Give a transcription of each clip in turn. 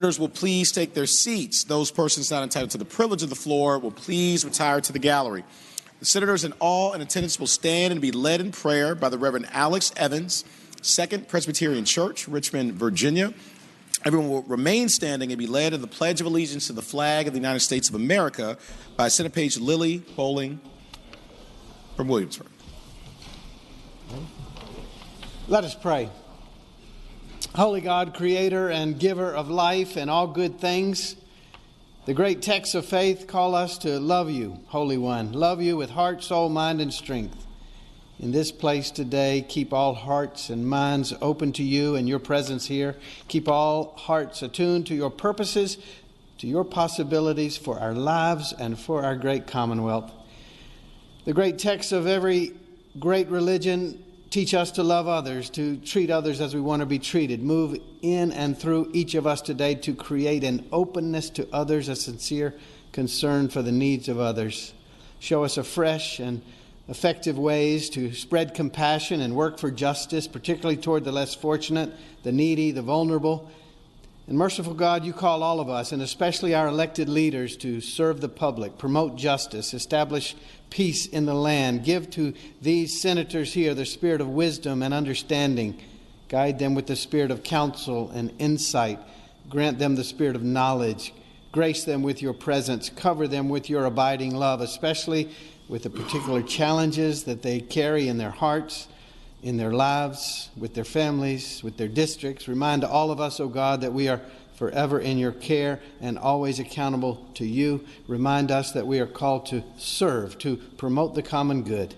Senators will please take their seats. Those persons not entitled to the privilege of the floor will please retire to the gallery. The senators and all in attendance will stand and be led in prayer by the Reverend Alex Evans, 2nd Presbyterian Church, Richmond, Virginia. Everyone will remain standing and be led in the Pledge of Allegiance to the flag of the United States of America by Senate Page Lily Bowling from Williamsburg. Let us pray. Holy God, creator and giver of life and all good things, the great texts of faith call us to love you, Holy One. Love you with heart, soul, mind, and strength. In this place today, keep all hearts and minds open to you and your presence here. Keep all hearts attuned to your purposes, to your possibilities for our lives and for our great commonwealth. The great texts of every great religion teach us to love others, to treat others as we want to be treated. Move in and through each of us today to create an openness to others, a sincere concern for the needs of others. Show us afresh and effective ways to spread compassion and work for justice, particularly toward the less fortunate, the needy, the vulnerable. And merciful God, you call all of us, and especially our elected leaders, to serve the public, promote justice, establish peace in the land. Give to these senators here the spirit of wisdom and understanding. Guide them with the spirit of counsel and insight. Grant them the spirit of knowledge. Grace them with your presence. Cover them with your abiding love, especially with the particular challenges that they carry in their hearts, in their lives, with their families, with their districts. Remind all of us, O God, that we are forever in your care and always accountable to you. Remind us that we are called to serve, to promote the common good.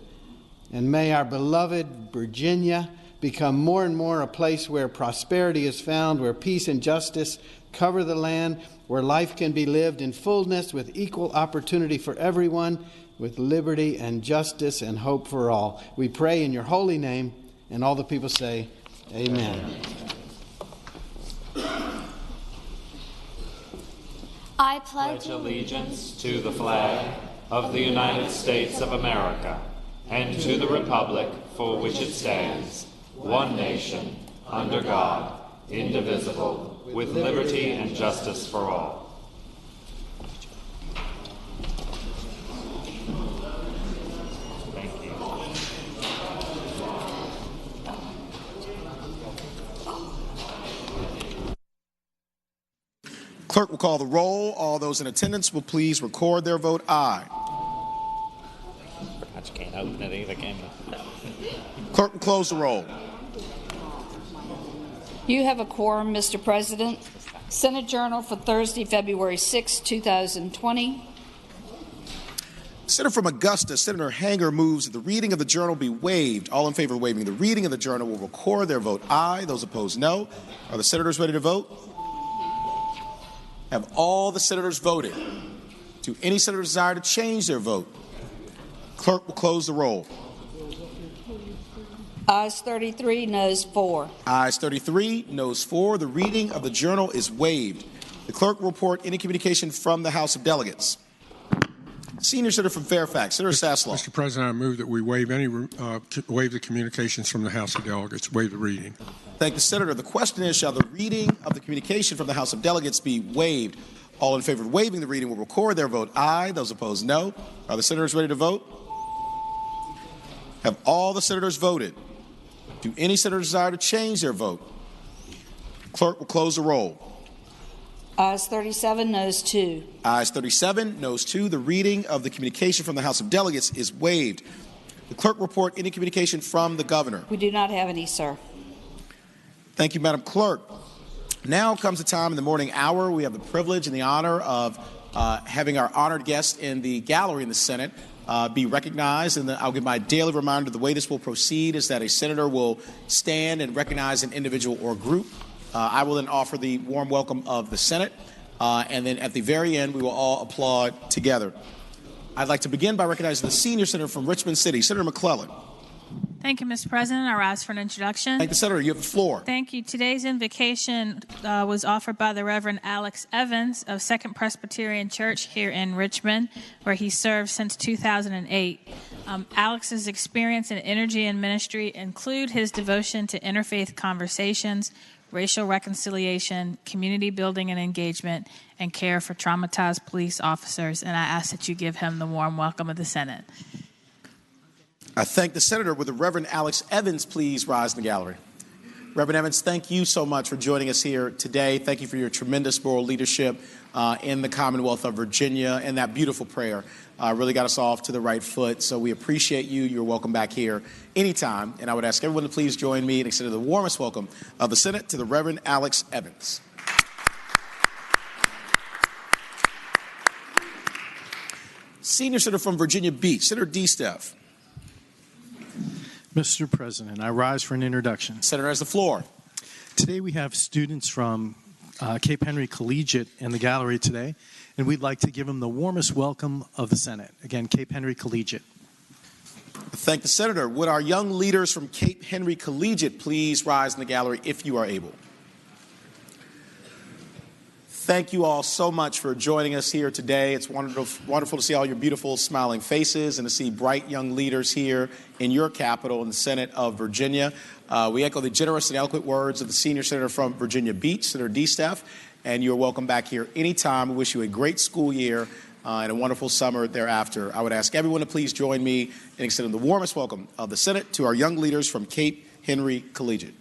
And may our beloved Virginia become more and more a place where prosperity is found, where peace and justice cover the land, where life can be lived in fullness with equal opportunity for everyone, with liberty and justice and hope for all. We pray in your holy name, and all the people say, amen. I pledge allegiance to the flag of the United States of America and to the republic for which it stands, one nation, under God, indivisible, with liberty and justice for all. Clerk will call the roll. All those in attendance will please record their vote aye. I just can't open it either, can you? Clerk will close the roll. You have a quorum, Mr. President. Senate Journal for Thursday, February 6, 2020. Senator from Augusta, Senator Hanger, moves that the reading of the journal be waived. All in favor of waiving the reading of the journal will record their vote aye. Those opposed, no. Are the senators ready to vote? Have all the senators voted? Do any senator desire to change their vote? Clerk will close the roll. Ayes 33, noes 4. Ayes 33, noes 4. The reading of the journal is waived. The clerk will report any communication from the House of Delegates. Senior Senator from Fairfax, Senator Sasslaw. Mr. President, I move that we waive the communications from the House of Delegates, waive the reading. Thank the Senator. The question is, shall the reading of the communication from the House of Delegates be waived? All in favor of waiving the reading will record their vote aye. Those opposed, no. Are the senators ready to vote? Have all the senators voted? Do any senators desire to change their vote? Clerk will close the roll. Ayes 37, noes 2. Ayes 37, noes 2. The reading of the communication from the House of Delegates is waived. The clerk will report any communication from the governor. We do not have any, sir. Thank you, Madam Clerk. Now comes the time in the morning hour. We have the privilege and the honor of having our honored guest in the gallery in the Senate be recognized. And I'll give my daily reminder the way this will proceed is that a senator will stand and recognize an individual or group. I will then offer the warm welcome of the Senate, and then at the very end, we will all applaud together. I'd like to begin by recognizing the senior senator from Richmond City, Senator McClellan. Thank you, Mr. President. I rise for an introduction. Thank the Senator. You have the floor. Thank you. Today's invocation was offered by the Reverend Alex Evans of 2nd Presbyterian Church here in Richmond, where he served since 2008. Alex's experience and energy in ministry include his devotion to interfaith conversations, racial reconciliation, community building and engagement, and care for traumatized police officers. And I ask that you give him the warm welcome of the Senate. I thank the senator. Would the Reverend Alex Evans please rise in the gallery? Reverend Evans, thank you so much for joining us here today. Thank you for your tremendous moral leadership in the Commonwealth of Virginia, and that beautiful prayer really got us off to the right foot. So we appreciate you. You're welcome back here anytime. And I would ask everyone to please join me in extending the warmest welcome of the Senate to the Reverend Alex Evans. Senior Senator from Virginia Beach, Senator D. Steph. Mr. President, I rise for an introduction. Senator has the floor. Today we have students from Cape Henry Collegiate in the gallery today, and we'd like to give them the warmest welcome of the Senate. Again, Cape Henry Collegiate. Thank the senator. Would our young leaders from Cape Henry Collegiate please rise in the gallery if you are able? Thank you all so much for joining us here today. It's wonderful to see all your beautiful, smiling faces and to see bright young leaders here in your capital in the Senate of Virginia. We echo the generous and eloquent words of the senior senator from Virginia Beach, Senator D. Steph, and you're welcome back here anytime. We wish you a great school year and a wonderful summer thereafter. I would ask everyone to please join me in extending the warmest welcome of the Senate to our young leaders from Cape Henry Collegiate.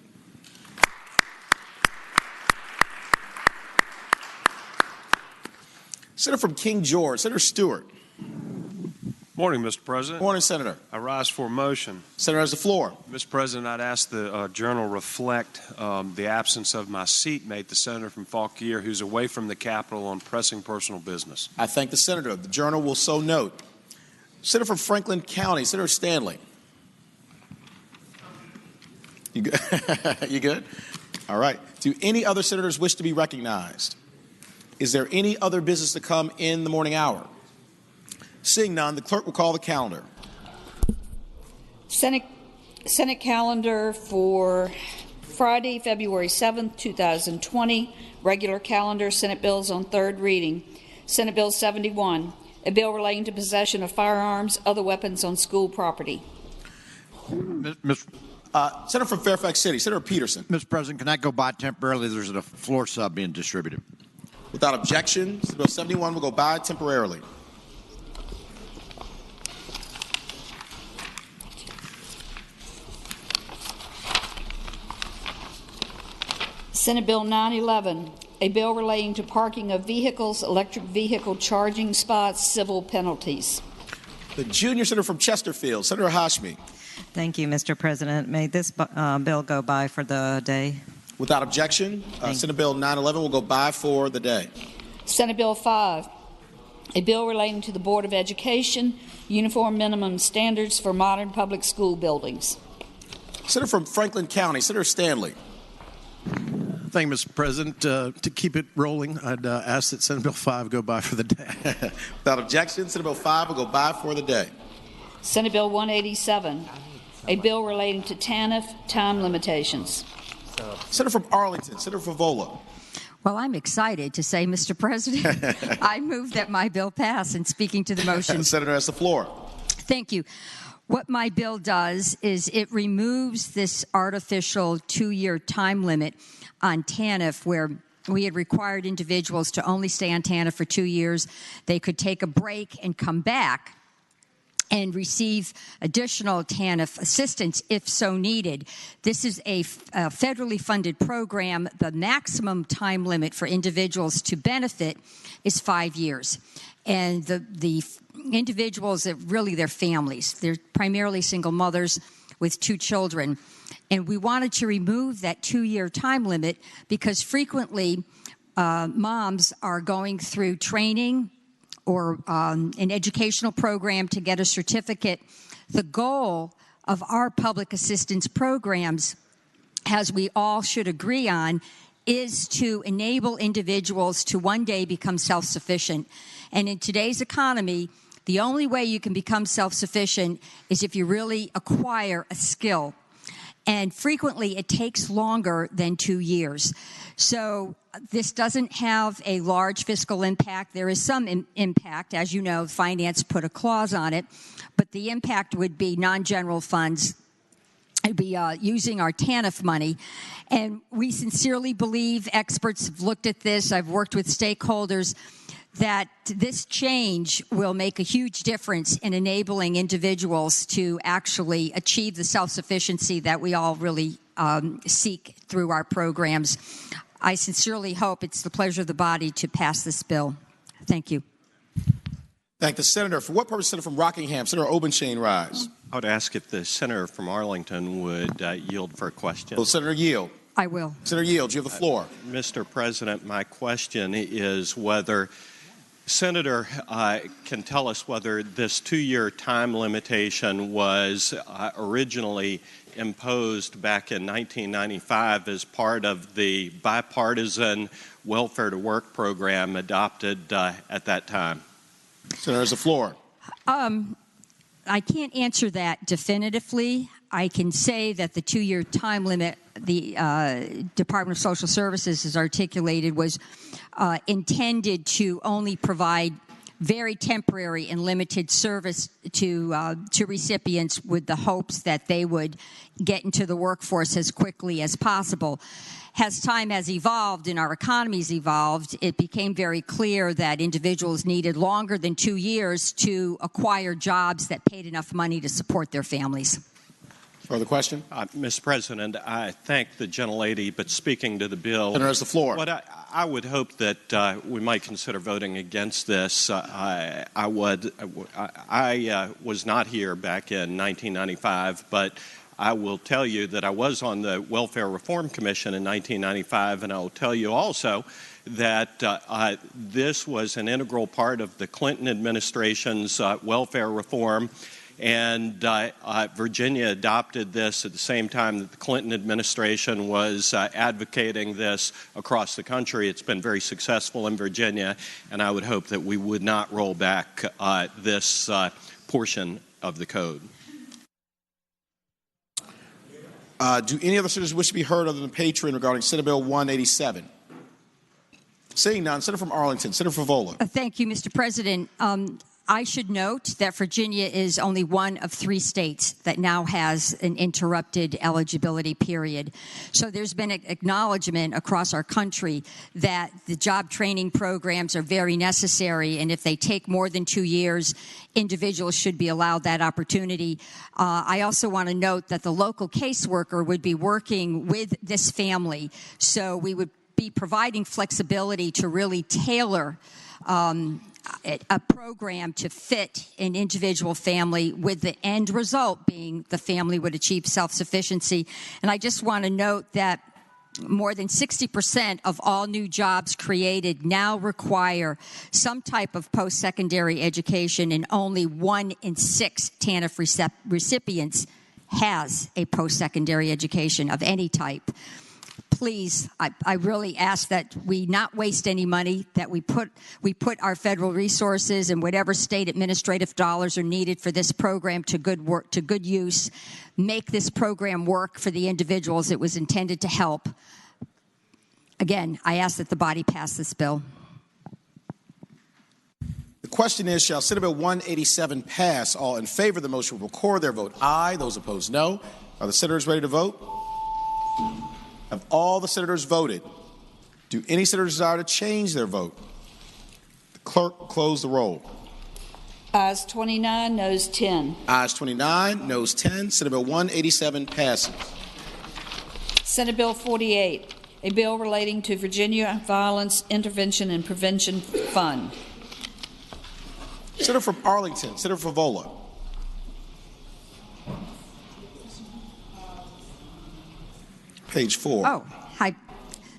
Senator from King George, Senator Stewart. Morning, Mr. President. Morning, Senator. I rise for a motion. Senator has the floor. Mr. President, I'd ask the journal reflect the absence of my seatmate, the senator from Fauquier, who's away from the Capitol on pressing personal business. I thank the senator. The journal will so note. Senator from Franklin County, Senator Stanley. You good? You good? All right. Do any other senators wish to be recognized? Is there any other business to come in the morning hour? Seeing none, the clerk will call the calendar. Senate calendar for Friday, February 7th, 2020. Regular calendar, Senate bills on third reading. Senate Bill 71, a bill relating to possession of firearms, other weapons on school property. Senator from Fairfax City, Senator Peterson. Mr. President, can I go by temporarily? There's a floor sub being distributed. Without objection, Bill 71 will go by temporarily. Senate Bill 911, a bill relating to parking of vehicles, electric vehicle charging spots, civil penalties. The junior senator from Chesterfield, Senator Hashmi. Thank you, Mr. President. May this bill go by for the day? Without objection, Senate Bill 911 will go by for the day. Senate Bill 5, a bill relating to the Board of Education, uniform minimum standards for modern public school buildings. Senator from Franklin County, Senator Stanley. Thank you, Mr. President. To keep it rolling, I'd ask that Senate Bill 5 go by for the day. Without objection, Senate Bill 5 will go by for the day. Senate Bill 187, a bill relating to TANF time limitations. Senator from Arlington, Senator Favola. Well, I'm excited to say, Mr. President, I move that my bill pass. And speaking to the motion. Senator has the floor. Thank you. What my bill does is it removes this artificial 2-year time limit on TANF where we had required individuals to only stay on TANF for 2 years. They could take a break and come back and receive additional TANF assistance if so needed. This is a federally funded program. The maximum time limit for individuals to benefit is 5 years. And the individuals, really their families, they're primarily single mothers with 2 children. And we wanted to remove that 2-year time limit because frequently moms are going through training or an educational program to get a certificate. The goal of our public assistance programs, as we all should agree on, is to enable individuals to one day become self-sufficient. And in today's economy, the only way you can become self-sufficient is if you really acquire a skill. And frequently, it takes longer than 2 years. So this doesn't have a large fiscal impact. There is some impact. As you know, finance put a clause on it. But the impact would be non-general funds using our TANF money. And we sincerely believe, experts have looked at this, I've worked with stakeholders, that this change will make a huge difference in enabling individuals to actually achieve the self-sufficiency that we all really seek through our programs. I sincerely hope it's the pleasure of the body to pass this bill. Thank you. Thank the senator. For what purpose, Senator from Rockingham? Senator Obenshain, rise. I would ask if the senator from Arlington would yield for a question. Will Senator yield? I will. Senator Yield, you have the floor. Mr. President, my question is whether Senator can tell us whether this 2-year time limitation was originally imposed back in 1995 as part of the bipartisan welfare to work program adopted at that time. Senator has the floor. I can't answer that definitively. I can say that the 2-year time limit the Department of Social Services has articulated was intended to only provide very temporary and limited service to recipients with the hopes that they would get into the workforce as quickly as possible. As time has evolved and our economy's evolved, it became very clear that individuals needed longer than 2 years to acquire jobs that paid enough money to support their families. Further question? Mr. President, I thank the gentlelady, but speaking to the bill, Senator has the floor. What I would hope that we might consider voting against this. I was not here back in 1995, but I will tell you that I was on the Welfare Reform Commission in 1995, and I will tell you also that this was an integral part of the Clinton administration's welfare reform. And Virginia adopted this at the same time that the Clinton administration was advocating this across the country. It's been very successful in Virginia, and I would hope that we would not roll back this portion of the code. Do any other senators wish to be heard other than Patriot regarding Senate Bill 187? Seeing none, Senator from Arlington, Senator Favola. Thank you, Mr. President. I should note that Virginia is only one of 3 states that now has an interrupted eligibility period. So there's been an acknowledgement across our country that the job training programs are very necessary, and if they take more than 2 years, individuals should be allowed that opportunity. I also want to note that the local caseworker would be working with this family, so we would be providing flexibility to really tailor a program to fit an individual family, with the end result being the family would achieve self-sufficiency. And I just want to note that more than 60% of all new jobs created now require some type of post-secondary education, and only 1 in 6 TANF recipients has a post-secondary education of any type. Please, I really ask that we not waste any money, that we put our federal resources and whatever state administrative dollars are needed for this program to good use. Make this program work for the individuals it was intended to help. Again, I ask that the body pass this bill. The question is, shall Senate Bill 187 pass? All in favor of the motion will record their vote aye. Those opposed, no. Are the senators ready to vote? Have all the senators voted? Do any senators desire to change their vote? The clerk will close the roll. Ayes 29, noes 10. Ayes 29, noes 10. Senate Bill 187 passes. Senate Bill 48, a bill relating to Virginia Violence Intervention and Prevention Fund. Senator from Arlington, Senator Favola. Page 4. Oh, hi.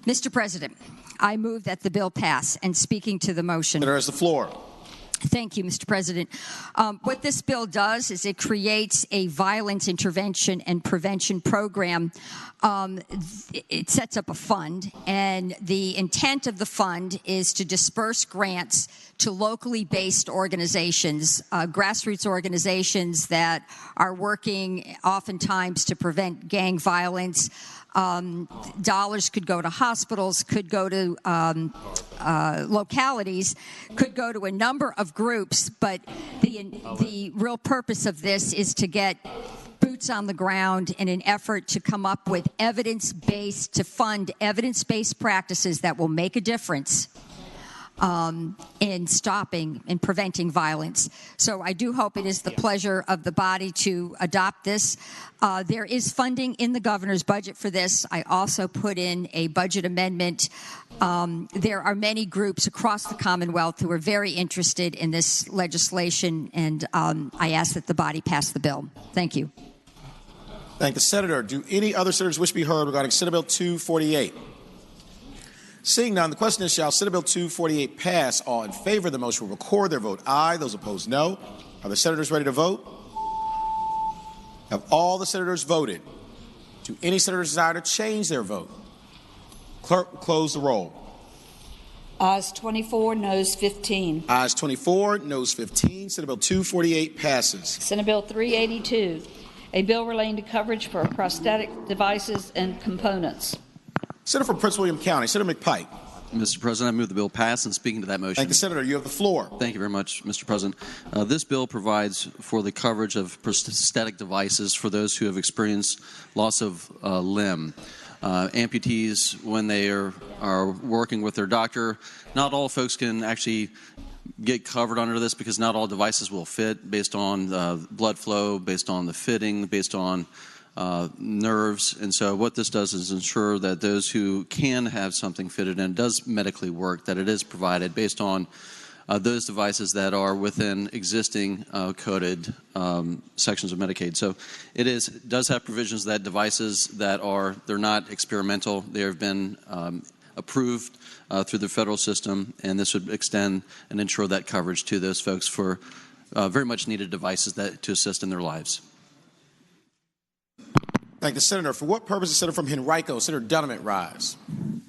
Mr. President, I move that the bill pass. And speaking to the motion. Senator has the floor. Thank you, Mr. President. What this bill does is it creates a violence intervention and prevention program. It sets up a fund, and the intent of the fund is to disperse grants to locally based organizations, grassroots organizations that are working oftentimes to prevent gang violence. Dollars could go to hospitals, could go to localities, could go to a number of groups, but the real purpose of this is to get boots boots on the ground in an effort to come up with to fund evidence-based practices that will make a difference in stopping and preventing violence. So I do hope it is the pleasure of the body to adopt this. There is funding in the governor's budget for this. I also put in a budget amendment. There are many groups across the Commonwealth who are very interested in this legislation, and I ask that the body pass the bill. Thank you. Thank the senator. Do any other senators wish to be heard regarding Senate Bill 248? Seeing none, the question is, shall Senate Bill 248 pass? All in favor of the motion will record their vote aye. Those opposed, no. Are the senators ready to vote? Have all the senators voted? Do any senators desire to change their vote? Clerk, close the roll. Ayes 24, noes 15. Ayes 24, noes 15. Senate Bill 248 passes. Senate Bill 382, a bill relating to coverage for prosthetic devices and components. Senator from Prince William County, Senator McPike. Mr. President, I move the bill pass, and speaking to that motion. Thank the senator. You have the floor. Thank you very much, Mr. President. This bill provides for the coverage of prosthetic devices for those who have experienced loss of limb. Amputees, when they are working with their doctor, not all folks can actually get covered under this because not all devices will fit based on blood flow, based on the fitting, based on nerves. And so what this does is ensure that those who can have something fitted and does medically work, that it is provided based on those devices that are within existing coded sections of Medicaid. So it does have provisions that devices that they're not experimental. They have been approved through the federal system, and this would extend and ensure that coverage to those folks for very much needed devices to assist in their lives. Thank the senator. For what purpose is Senator from Henrico, Senator Dunham, rise?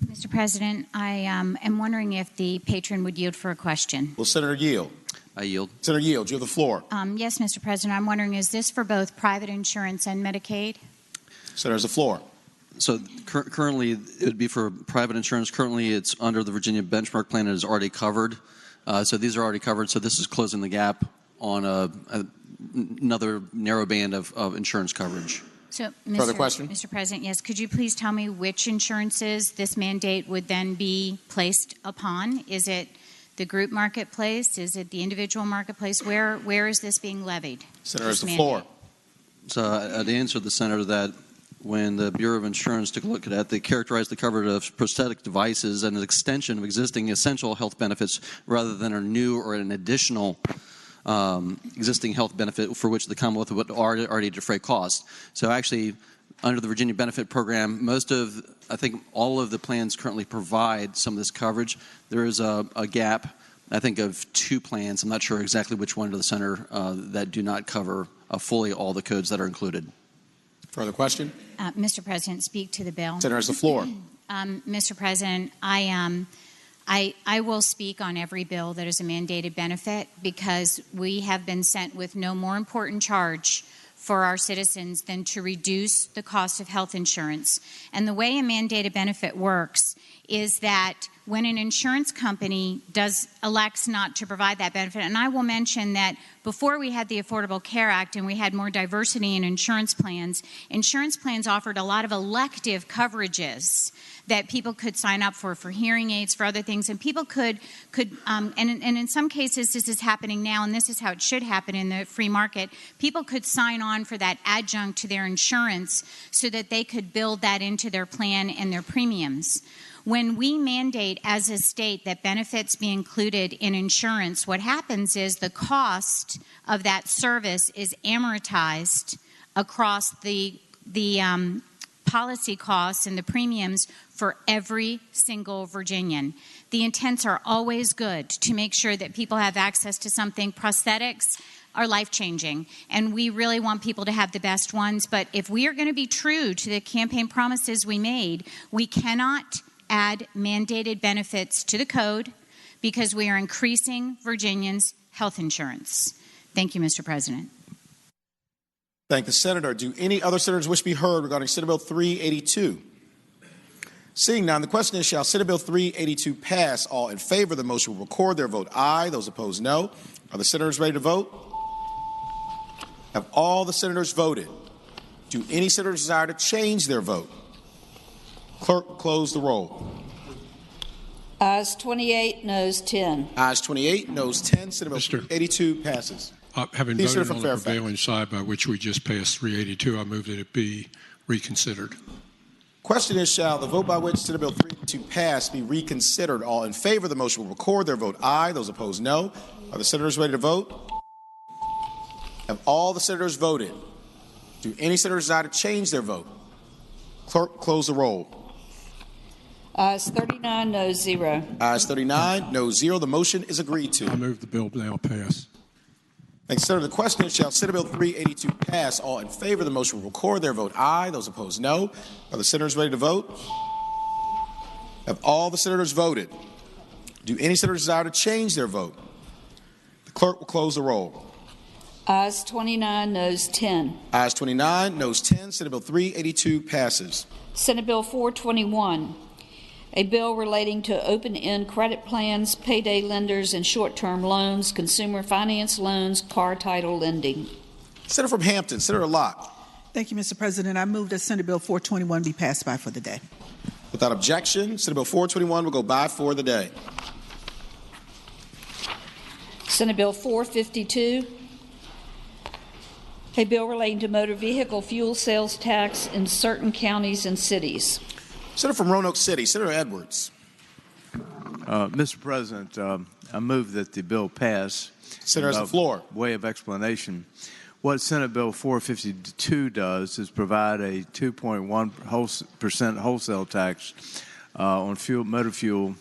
Mr. President, I am wondering if the patron would yield for a question. Will Senator yield? I yield. Senator yield. You have the floor. Yes, Mr. President. I'm wondering, is this for both private insurance and Medicaid? Senator has the floor. So currently, it would be for private insurance. Currently, it's under the Virginia benchmark plan and is already covered. So these are already covered. So this is closing the gap on another narrow band of insurance coverage. So, further question? Mr. President, yes. Could you please tell me which insurances this mandate would then be placed upon? Is it the group marketplace? Is it the individual marketplace? Where is this being levied? Senator has the floor. So I'd answer the senator that when the Bureau of Insurance took a look at that, they characterized the coverage of prosthetic devices as an extension of existing essential health benefits rather than a new or an additional existing health benefit for which the Commonwealth would already defray costs. So actually, under the Virginia Benefit Program, I think all of the plans currently provide some of this coverage. There is a gap, I think, of 2 plans. I'm not sure exactly which one to the center that do not cover fully all the codes that are included. Further question? Mr. President, speak to the bill. Senator has the floor. Mr. President, I will speak on every bill that is a mandated benefit because we have been sent with no more important charge for our citizens than to reduce the cost of health insurance. And the way a mandated benefit works is that when an insurance company elects not to provide that benefit, and I will mention that before we had the Affordable Care Act and we had more diversity in insurance plans offered a lot of elective coverages that people could sign up for hearing aids, for other things, and people could and in some cases this is happening now, and this is how it should happen in the free market, people could sign on for that adjunct to their insurance so that they could build that into their plan and their premiums. When we mandate as a state that benefits be included in insurance, what happens is the cost of that service is amortized across the policy costs and the premiums for every single Virginian. The intents are always good to make sure that people have access to something. Prosthetics are life-changing, and we really want people to have the best ones. But if we are going to be true to the campaign promises we made, we cannot add mandated benefits to the code because we are increasing Virginians' health insurance. Thank you, Mr. President. Thank the senator. Do any other senators wish to be heard regarding Senate Bill 382? Seeing none, the question is, shall Senate Bill 382 pass? All in favor of the motion will record their vote aye. Those opposed, no. Are the senators ready to vote? Have all the senators voted? Do any senators desire to change their vote? Clerk, close the roll. Ayes 28, noes 10. Ayes 28, noes 10. Senate Bill 382 passes. Having Please, voted Senator on from the Fairfax. prevailing side by which we just passed 382, I move that it be reconsidered. Question is, shall the vote by which Senate Bill 382 pass be reconsidered? All in favor of the motion will record their vote aye. Those opposed, no. Are the senators ready to vote? Have all the senators voted? Do any senators desire to change their vote? Clerk, close the roll. Ayes 39, noes 0. Ayes 39, no 0. The motion is agreed to. I move the bill now pass. Thanks, Senator. The question is, shall Senate Bill 382 pass? All in favor of the motion will record their vote aye. Those opposed, no. Are the senators ready to vote? Have all the senators voted? Do any senators desire to change their vote? The clerk will close the roll. Ayes 29, noes 10. Ayes 29, noes 10. Senate Bill 382 passes. Senate Bill 421, a bill relating to open-end credit plans, payday lenders, and short-term loans, consumer finance loans, car title lending. Senator from Hampton, Senator Locke. Thank you, Mr. President. I move that Senate Bill 421 be passed by for the day. Without objection, Senate Bill 421 will go by for the day. Senate Bill 452, a bill relating to motor vehicle fuel sales tax in certain counties and cities. Senator from Roanoke City, Senator Edwards. Mr. President, I move that the bill pass. Senator has the floor. Way of explanation. What Senate Bill 452 does is provide a 2.1% wholesale tax on motor fuel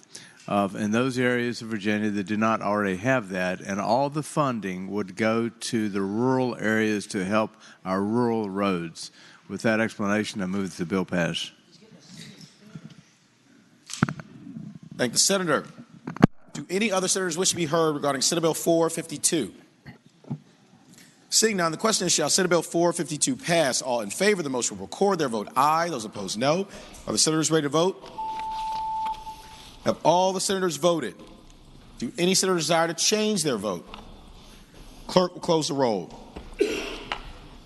in those areas of Virginia that do not already have that, and all the funding would go to the rural areas to help our rural roads. With that explanation, I move that the bill pass. Thank the Senator. Do any other senators wish to be heard regarding Senate Bill 452? Seeing none, the question is, shall Senate Bill 452 pass? All in favor of the motion will record their vote aye. Those opposed, no. Are the senators ready to vote? Have all the senators voted? Do any senators desire to change their vote? Clerk will close the roll.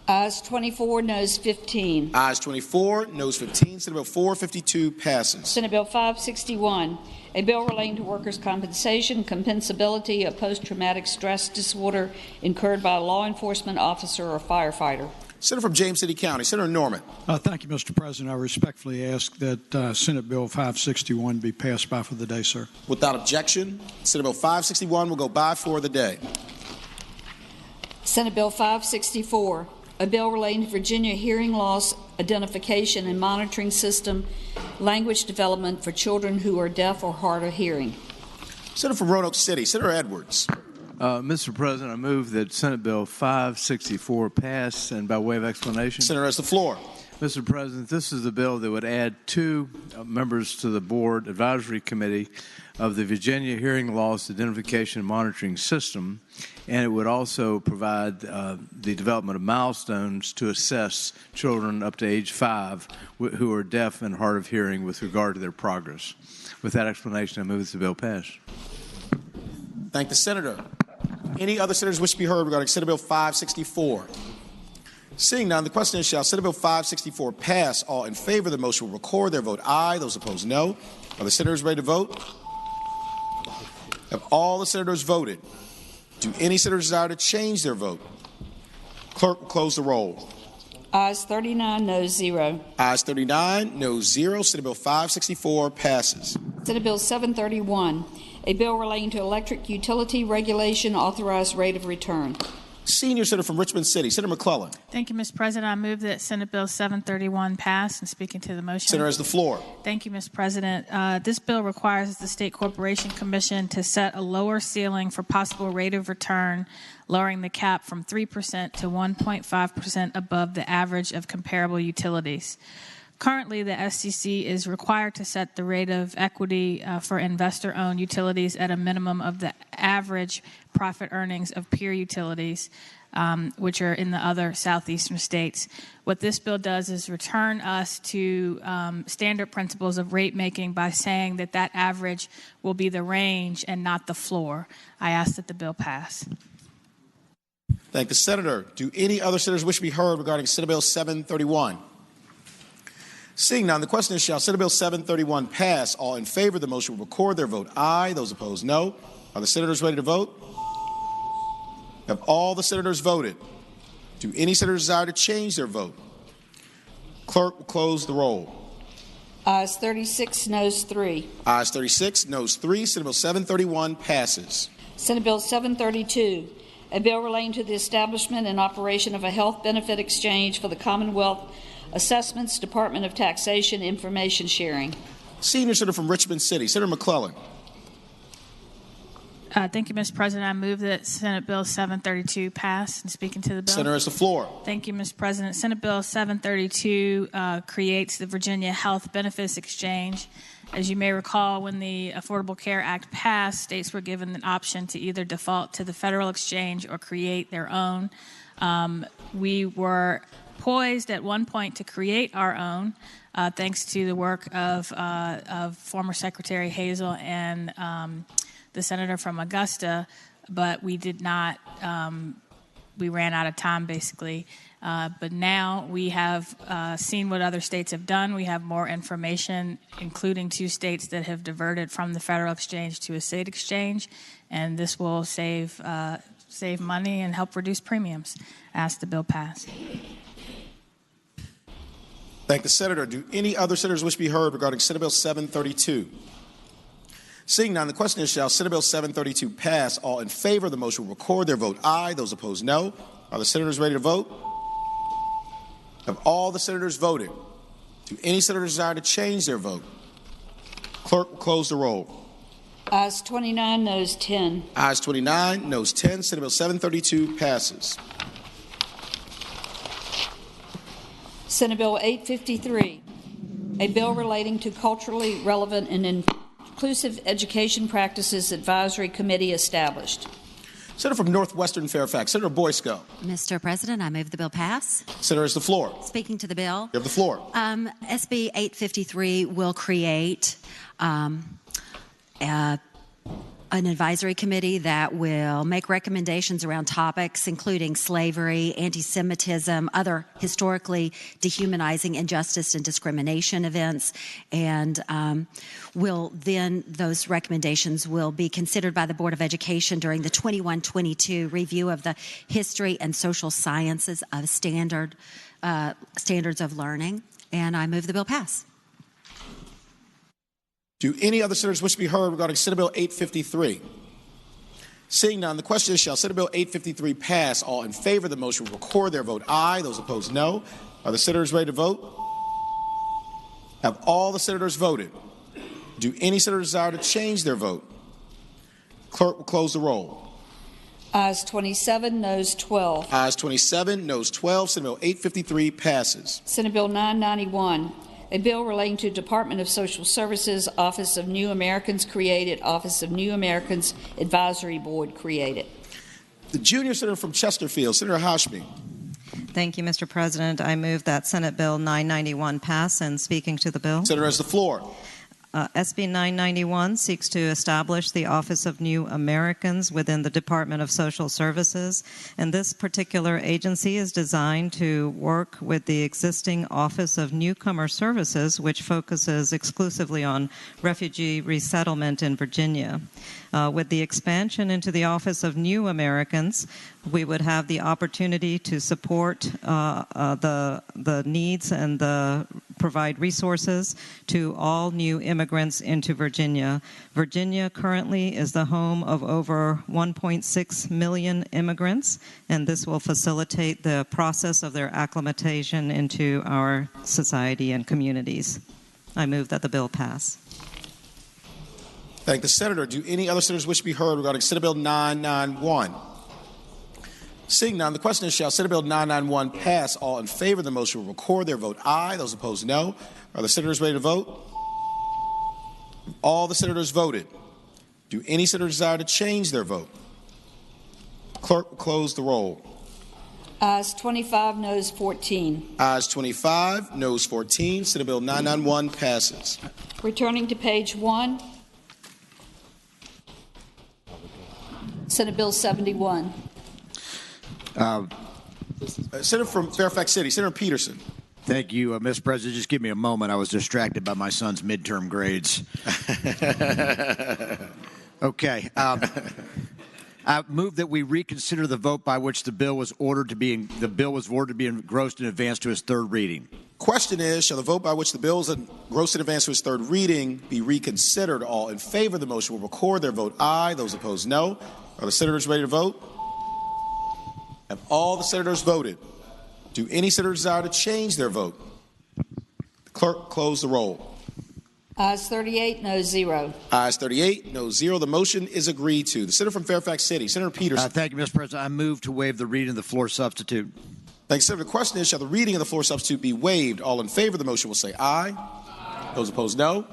Ayes 24, noes 15. Ayes 24, noes 15. Senate Bill 452 passes. Senate Bill 561, a bill relating to workers' compensation, compensability of post-traumatic stress disorder incurred by a law enforcement officer or firefighter. Senator from James City County, Senator Norman. Thank you, Mr. President. I respectfully ask that Senate Bill 561 be passed by for the day, sir. Without objection, Senate Bill 561 will go by for the day. Senate Bill 564, a bill relating to Virginia hearing loss identification and monitoring system, language development for children who are deaf or hard of hearing. Senator from Roanoke City, Senator Edwards. Mr. President, I move that Senate Bill 564 pass, and by way of explanation. Senator has the floor. Mr. President, this is a bill that would add 2 members to the board advisory committee of the Virginia Hearing Loss Identification and Monitoring System, and it would also provide the development of milestones to assess children up to age 5 who are deaf and hard of hearing with regard to their progress. With that explanation, I move that the bill pass. Thank the Senator. Any other senators wish to be heard regarding Senate Bill 564? Seeing none, the question is, shall Senate Bill 564 pass? All in favor of the motion will record their vote aye. Those opposed, no. Are the senators ready to vote? Have all the senators voted? Do any senators desire to change their vote? Clerk will close the roll. Ayes 39, noes 0. Ayes 39, noes 0. Senate Bill 564 passes. Senate Bill 731, a bill relating to electric utility regulation, authorized rate of return. Senior Senator from Richmond City, Senator McClellan. Thank you, Mr. President. I move that Senate Bill 731 pass. And speaking to the motion. Senator has the floor. Thank you, Mr. President. This bill requires the State Corporation Commission to set a lower ceiling for possible rate of return, lowering the cap from 3% to 1.5% above the average of comparable utilities. Currently, the SCC is required to set the rate of equity for investor-owned utilities at a minimum of the average profit earnings of peer utilities, which are in the other southeastern states. What this bill does is return us to standard principles of rate making by saying that that average will be the range and not the floor. I ask that the bill pass. Thank the senator. Do any other senators wish to be heard regarding Senate Bill 731? Seeing none, the question is, shall Senate Bill 731 pass? All in favor of the motion will record their vote aye. Those opposed, no. Are the senators ready to vote? Have all the senators voted? Do any senators desire to change their vote? Clerk will close the roll. Ayes 36, noes 3. Ayes 36, noes 3. Senate Bill 731 passes. Senate Bill 732, a bill relating to the establishment and operation of a health benefit exchange for the Commonwealth Assessments, Department of Taxation, Information Sharing. Senior Senator from Richmond City, Senator McClellan. Thank you, Mr. President. I move that Senate Bill 732 pass. And speaking to the bill. Senator has the floor. Thank you, Mr. President. Senate Bill 732 creates the Virginia Health Benefits Exchange. As you may recall, when the Affordable Care Act passed, states were given an option to either default to the federal exchange or create their own. We were poised at one point to create our own, thanks to the work of former Secretary Hazel and the senator from Augusta, but we did not. We ran out of time, basically. But now we have seen what other states have done. We have more information, including 2 states that have diverted from the federal exchange to a state exchange, and this will save money and help reduce premiums. Ask the bill pass. Thank the senator. Do any other senators wish to be heard regarding Senate Bill 732? Seeing none, the question is, shall Senate Bill 732 pass? All in favor of the motion will record their vote aye. Those opposed, no. Are the senators ready to vote? Have all the senators voted? Do any senators desire to change their vote? Clerk will close the roll. Ayes 29, noes 10. Ayes 29, noes 10. Senate Bill 732 passes. Senate Bill 853, a bill relating to culturally relevant and inclusive education practices advisory committee established. Senator from Northwestern Fairfax, Senator Boysko. Mr. President, I move the bill pass. Senator has the floor. Speaking to the bill. You have the floor. SB 853 will create an advisory committee that will make recommendations around topics including slavery, anti-Semitism, other historically dehumanizing injustice and discrimination events, and those recommendations will be considered by the Board of Education during the 21-22 review of the history and social sciences of standards of learning, and I move the bill pass. Do any other senators wish to be heard regarding Senate Bill 853? Seeing none, the question is, shall Senate Bill 853 pass? All in favor of the motion will record their vote aye. Those opposed, no. Are the senators ready to vote? Have all the senators voted? Do any senators desire to change their vote? Clerk will close the roll. Ayes 27, noes 12. Ayes 27, noes 12. Senate Bill 853 passes. Senate Bill 991, a bill relating to Department of Social Services, Office of New Americans created, Office of New Americans Advisory Board created. The junior senator from Chesterfield, Senator Hashmi. Thank you, Mr. President. I move that Senate Bill 991 pass. And speaking to the bill. Senator has the floor. SB 991 seeks to establish the Office of New Americans within the Department of Social Services, and this particular agency is designed to work with the existing Office of Newcomer Services, which focuses exclusively on refugee resettlement in Virginia. With the expansion into the Office of New Americans, we would have the opportunity to support the needs and provide resources to all new immigrants into Virginia. Virginia currently is the home of over 1.6 million immigrants, and this will facilitate the process of their acclimatization into our society and communities. I move that the bill pass. Thank the senator. Do any other senators wish to be heard regarding Senate Bill 991? Seeing none, the question is, shall Senate Bill 991 pass? All in favor of the motion will record their vote aye. Those opposed, no. Are the senators ready to vote? All the senators voted. Do any senators desire to change their vote? Clerk will close the roll. Ayes 25, noes 14. Ayes 25, noes 14. Senate Bill 991 passes. Returning to page 1, Senate Bill 71. Senator from Fairfax City, Senator Peterson. Thank you, Mr. President. Just give me a moment. I was distracted by my son's midterm grades. Okay. I move that we reconsider the vote by which the bill was voted to be engrossed in advance to its third reading. Question is, shall the vote by which the bill is engrossed in advance to its third reading be reconsidered? All in favor of the motion will record their vote aye. Those opposed, no. Are the senators ready to vote? Have all the senators voted? Do any senators desire to change their vote? The clerk, close the roll. Ayes 38, no 0. Ayes 38, no 0. The motion is agreed to. The senator from Fairfax City, Senator Peterson. Thank you, Mr. President. I move to waive the reading of the floor substitute. Thank you, Senator. The question is, shall the reading of the floor substitute be waived? All in favor of the motion will say aye. Those opposed, no.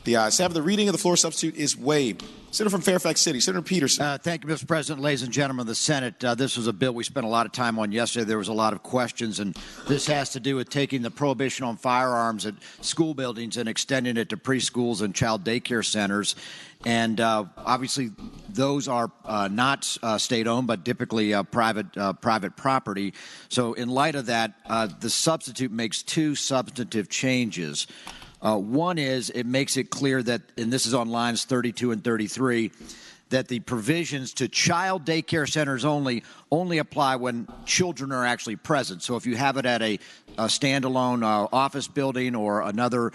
The ayes have it. The reading of the floor substitute is waived. Senator from Fairfax City, Senator Peterson. Thank you, Mr. President. Ladies and gentlemen of the Senate, this was a bill we spent a lot of time on yesterday. There was a lot of questions, and this has to do with taking the prohibition on firearms at school buildings and extending it to preschools and child daycare centers. And obviously, those are not state-owned, but typically private property. So in light of that, the substitute makes two substantive changes. One is it makes it clear that, and this is on lines 32 and 33, that the provisions to child daycare centers only apply when children are actually present. So if you have it at a standalone office building or another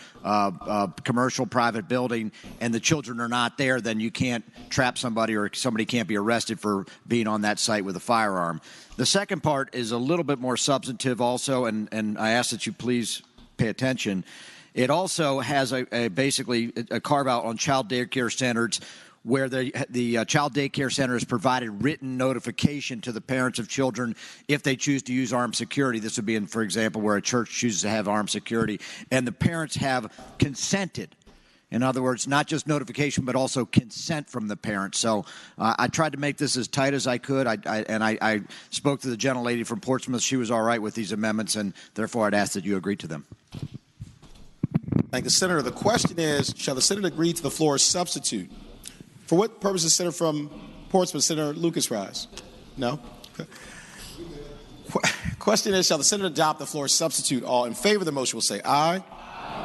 commercial private building and the children are not there, then you can't trap somebody or somebody can't be arrested for being on that site with a firearm. The second part is a little bit more substantive also, and I ask that you please pay attention. It also has basically a carve-out on child daycare centers where the child daycare center has provided written notification to the parents of children if they choose to use armed security. This would be, for example, where a church chooses to have armed security, and the parents have consented. In other words, not just notification, but also consent from the parents. So I tried to make this as tight as I could, I spoke to the gentlelady from Portsmouth. She was all right with these amendments, and therefore I'd ask that you agree to them. Thank the senator. The question is, shall the Senate agree to the floor substitute? For what purpose is Senator from Portsmouth, Senator Lucas rise? No? Okay. Question is, shall the Senate adopt the floor substitute? All in favor of the motion will say aye.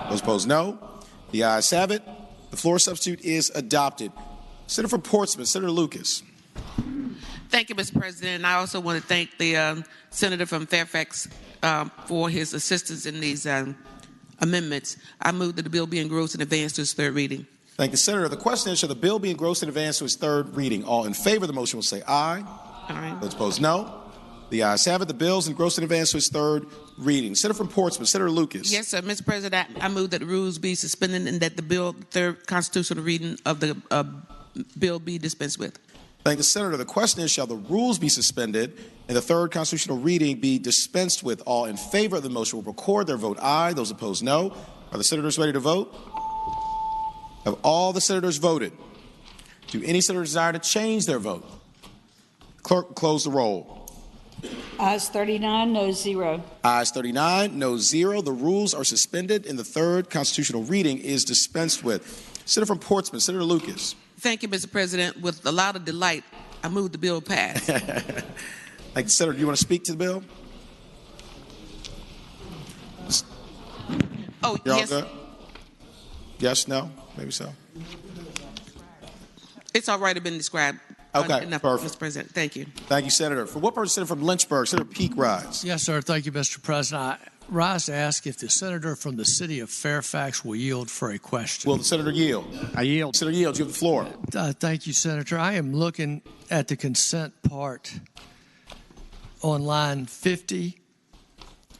Those opposed, no. The ayes have it. The floor substitute is adopted. Senator from Portsmouth, Senator Lucas. Thank you, Mr. President. I also want to thank the senator from Fairfax for his assistance in these amendments. I move that the bill be engrossed in advance to its third reading. Thank you, Senator. The question is, shall the bill be engrossed in advance to its third reading? All in favor of the motion will say aye. Aye. Those opposed, no. The ayes have it. The bill is engrossed in advance to its third reading. Senator from Portsmouth, Senator Lucas. Yes, sir. Mr. President, I move that the rules be suspended and that the third constitutional reading of the bill be dispensed with. Thank the Senator. The question is, shall the rules be suspended and the third constitutional reading be dispensed with? All in favor of the motion will record their vote aye. Those opposed, no. Are the senators ready to vote? Have all the senators voted? Do any senators desire to change their vote? Clerk, close the roll. Ayes 39, no 0. Ayes 39, no 0. The rules are suspended and the third constitutional reading is dispensed with. Senator from Portsmouth, Senator Lucas. Thank you, Mr. President. With a lot of delight, I move the bill pass. Thank you, Senator. Do you want to speak to the bill? Oh, You're yes. all good? Yes, no? Maybe so. It's all right. It's been described. Okay, enough, perfect. Mr. President. Thank you. Thank you, Senator. For what purpose, Senator from Lynchburg, Senator Peake rise? Yes, sir. Thank you, Mr. President. I rise to ask if the senator from the city of Fairfax will yield for a question. Will the senator yield? I yield. Senator yields. You have the floor. Thank you, Senator. I am looking at the consent part on line 50,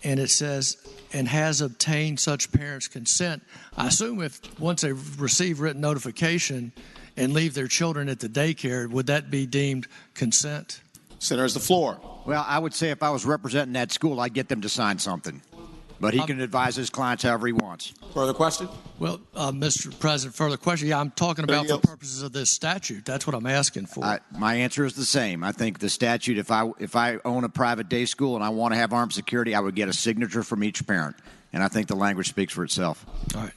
and it says, and has obtained such parents' consent. I assume if once they receive written notification and leave their children at the daycare, would that be deemed consent? Senator has the floor. Well, I would say if I was representing that school, I'd get them to sign something. But he can advise his clients however he wants. Further question? Well, Mr. President, further question. Yeah, I'm talking about for purposes of this statute. That's what I'm asking for. My answer is the same. I think the statute, if I own a private day school and I want to have armed security, I would get a signature from each parent. And I think the language speaks for itself. All right.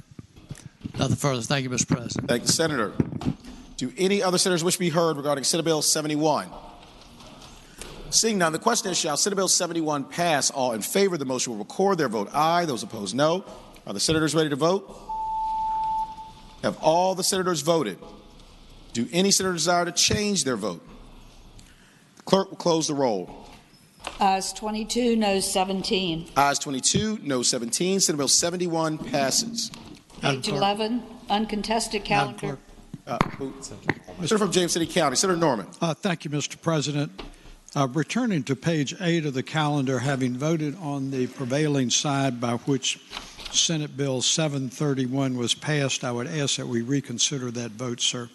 Nothing further. Thank you, Mr. President. Thank you, Senator. Do any other senators wish to be heard regarding Senate Bill 71? Seeing none, the question is, shall Senate Bill 71 pass? All in favor of the motion will record their vote aye. Those opposed, no. Are the senators ready to vote? Have all the senators voted? Do any senator desire to change their vote? The clerk will close the roll. Ayes 22, noes 17. Ayes 22, no 17. Senate Bill 71 passes. Page 11, uncontested calendar. Senator from James City County, Senator Norman. Thank you, Mr. President. Returning to page 8 of the calendar, having voted on the prevailing side by which Senate Bill 731 was passed, I would ask that we reconsider that vote, sir.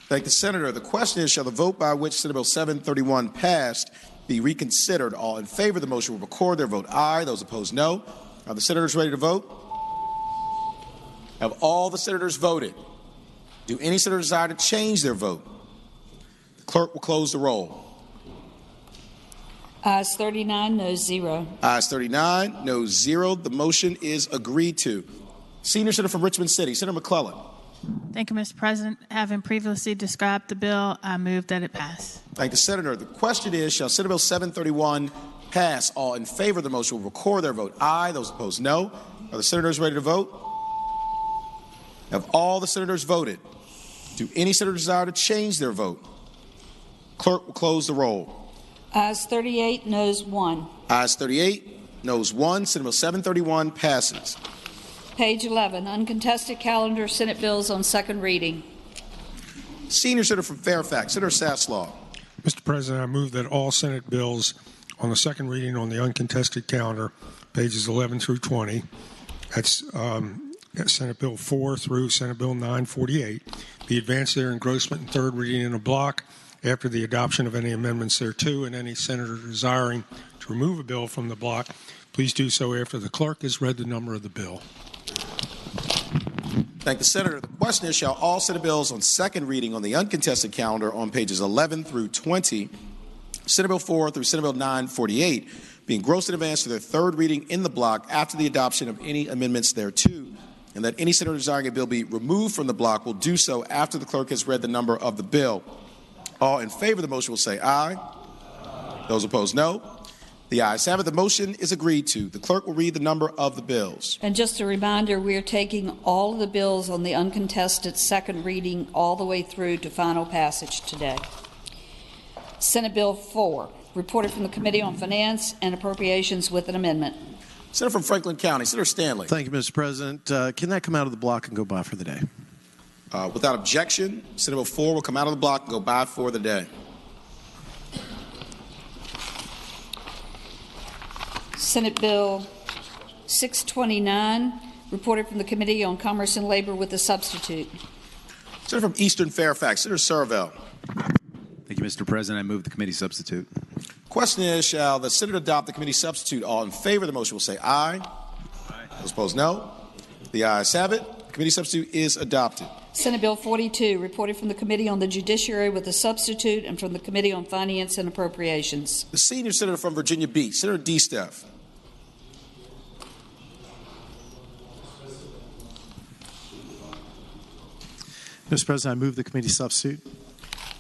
Thank the Senator. The question is, shall the vote by which Senate Bill 731 passed be reconsidered? All in favor of the motion will record their vote aye. Those opposed, no. Are the senators ready to vote? Have all the senators voted? Do any senator desire to change their vote? The clerk will close the roll. Ayes 39, noes 0. Ayes 39, noes 0. The motion is agreed to. Senior Senator from Richmond City, Senator McClellan. Thank you, Mr. President. Having previously described the bill, I move that it pass. Thank the Senator. The question is, shall Senate Bill 731 pass? All in favor of the motion will record their vote aye. Those opposed, no. Are the senators ready to vote? Have all the senators voted? Do any senator desire to change their vote? Clerk will close the roll. Ayes 38, noes 1. Ayes 38, noes 1. Senate Bill 731 passes. Page 11, uncontested calendar, Senate bills on second reading. Senior Senator from Fairfax, Senator Saslaw. Mr. President, I move that all Senate bills on the second reading on the uncontested calendar, pages 11 through 20, that's Senate Bill 4 through Senate Bill 948, be advanced their engrossment and third reading in a block after the adoption of any amendments thereto, and any senator desiring to remove a bill from the block, please do so after the clerk has read the number of the bill. Thank the Senator. The question is, shall all Senate bills on second reading on the uncontested calendar on pages 11 through 20, Senate Bill 4 through Senate Bill 948, be engrossed in advance to their third reading in the block after the adoption of any amendments thereto, and that any senator desiring a bill be removed from the block will do so after the clerk has read the number of the bill. All in favor of the motion will say aye. Those opposed, no. The ayes have it. The motion is agreed to. The clerk will read the number of the bills. And just a reminder, we are taking all of the bills on the uncontested second reading all the way through to final passage today. Senate Bill 4, reported from the Committee on Finance and Appropriations with an amendment. Senator from Franklin County, Senator Stanley. Thank you, Mr. President. Can that come out of the block and go by for the day? Without objection, Senate Bill 4 will come out of the block and go by for the day. Senate Bill 629, reported from the Committee on Commerce and Labor with a substitute. Senator from Eastern Fairfax, Senator Servell. Thank you, Mr. President. I move the committee substitute. Question is, shall the Senate adopt the committee substitute? All in favor of the motion will say aye. Aye. Those opposed, no. The ayes have it. The committee substitute is adopted. Senate Bill 42, reported from the Committee on the Judiciary with a substitute and from the Committee on Finance and Appropriations. The senior senator from Virginia Beach, Senator DeSteff. Mr. President, I move the committee substitute.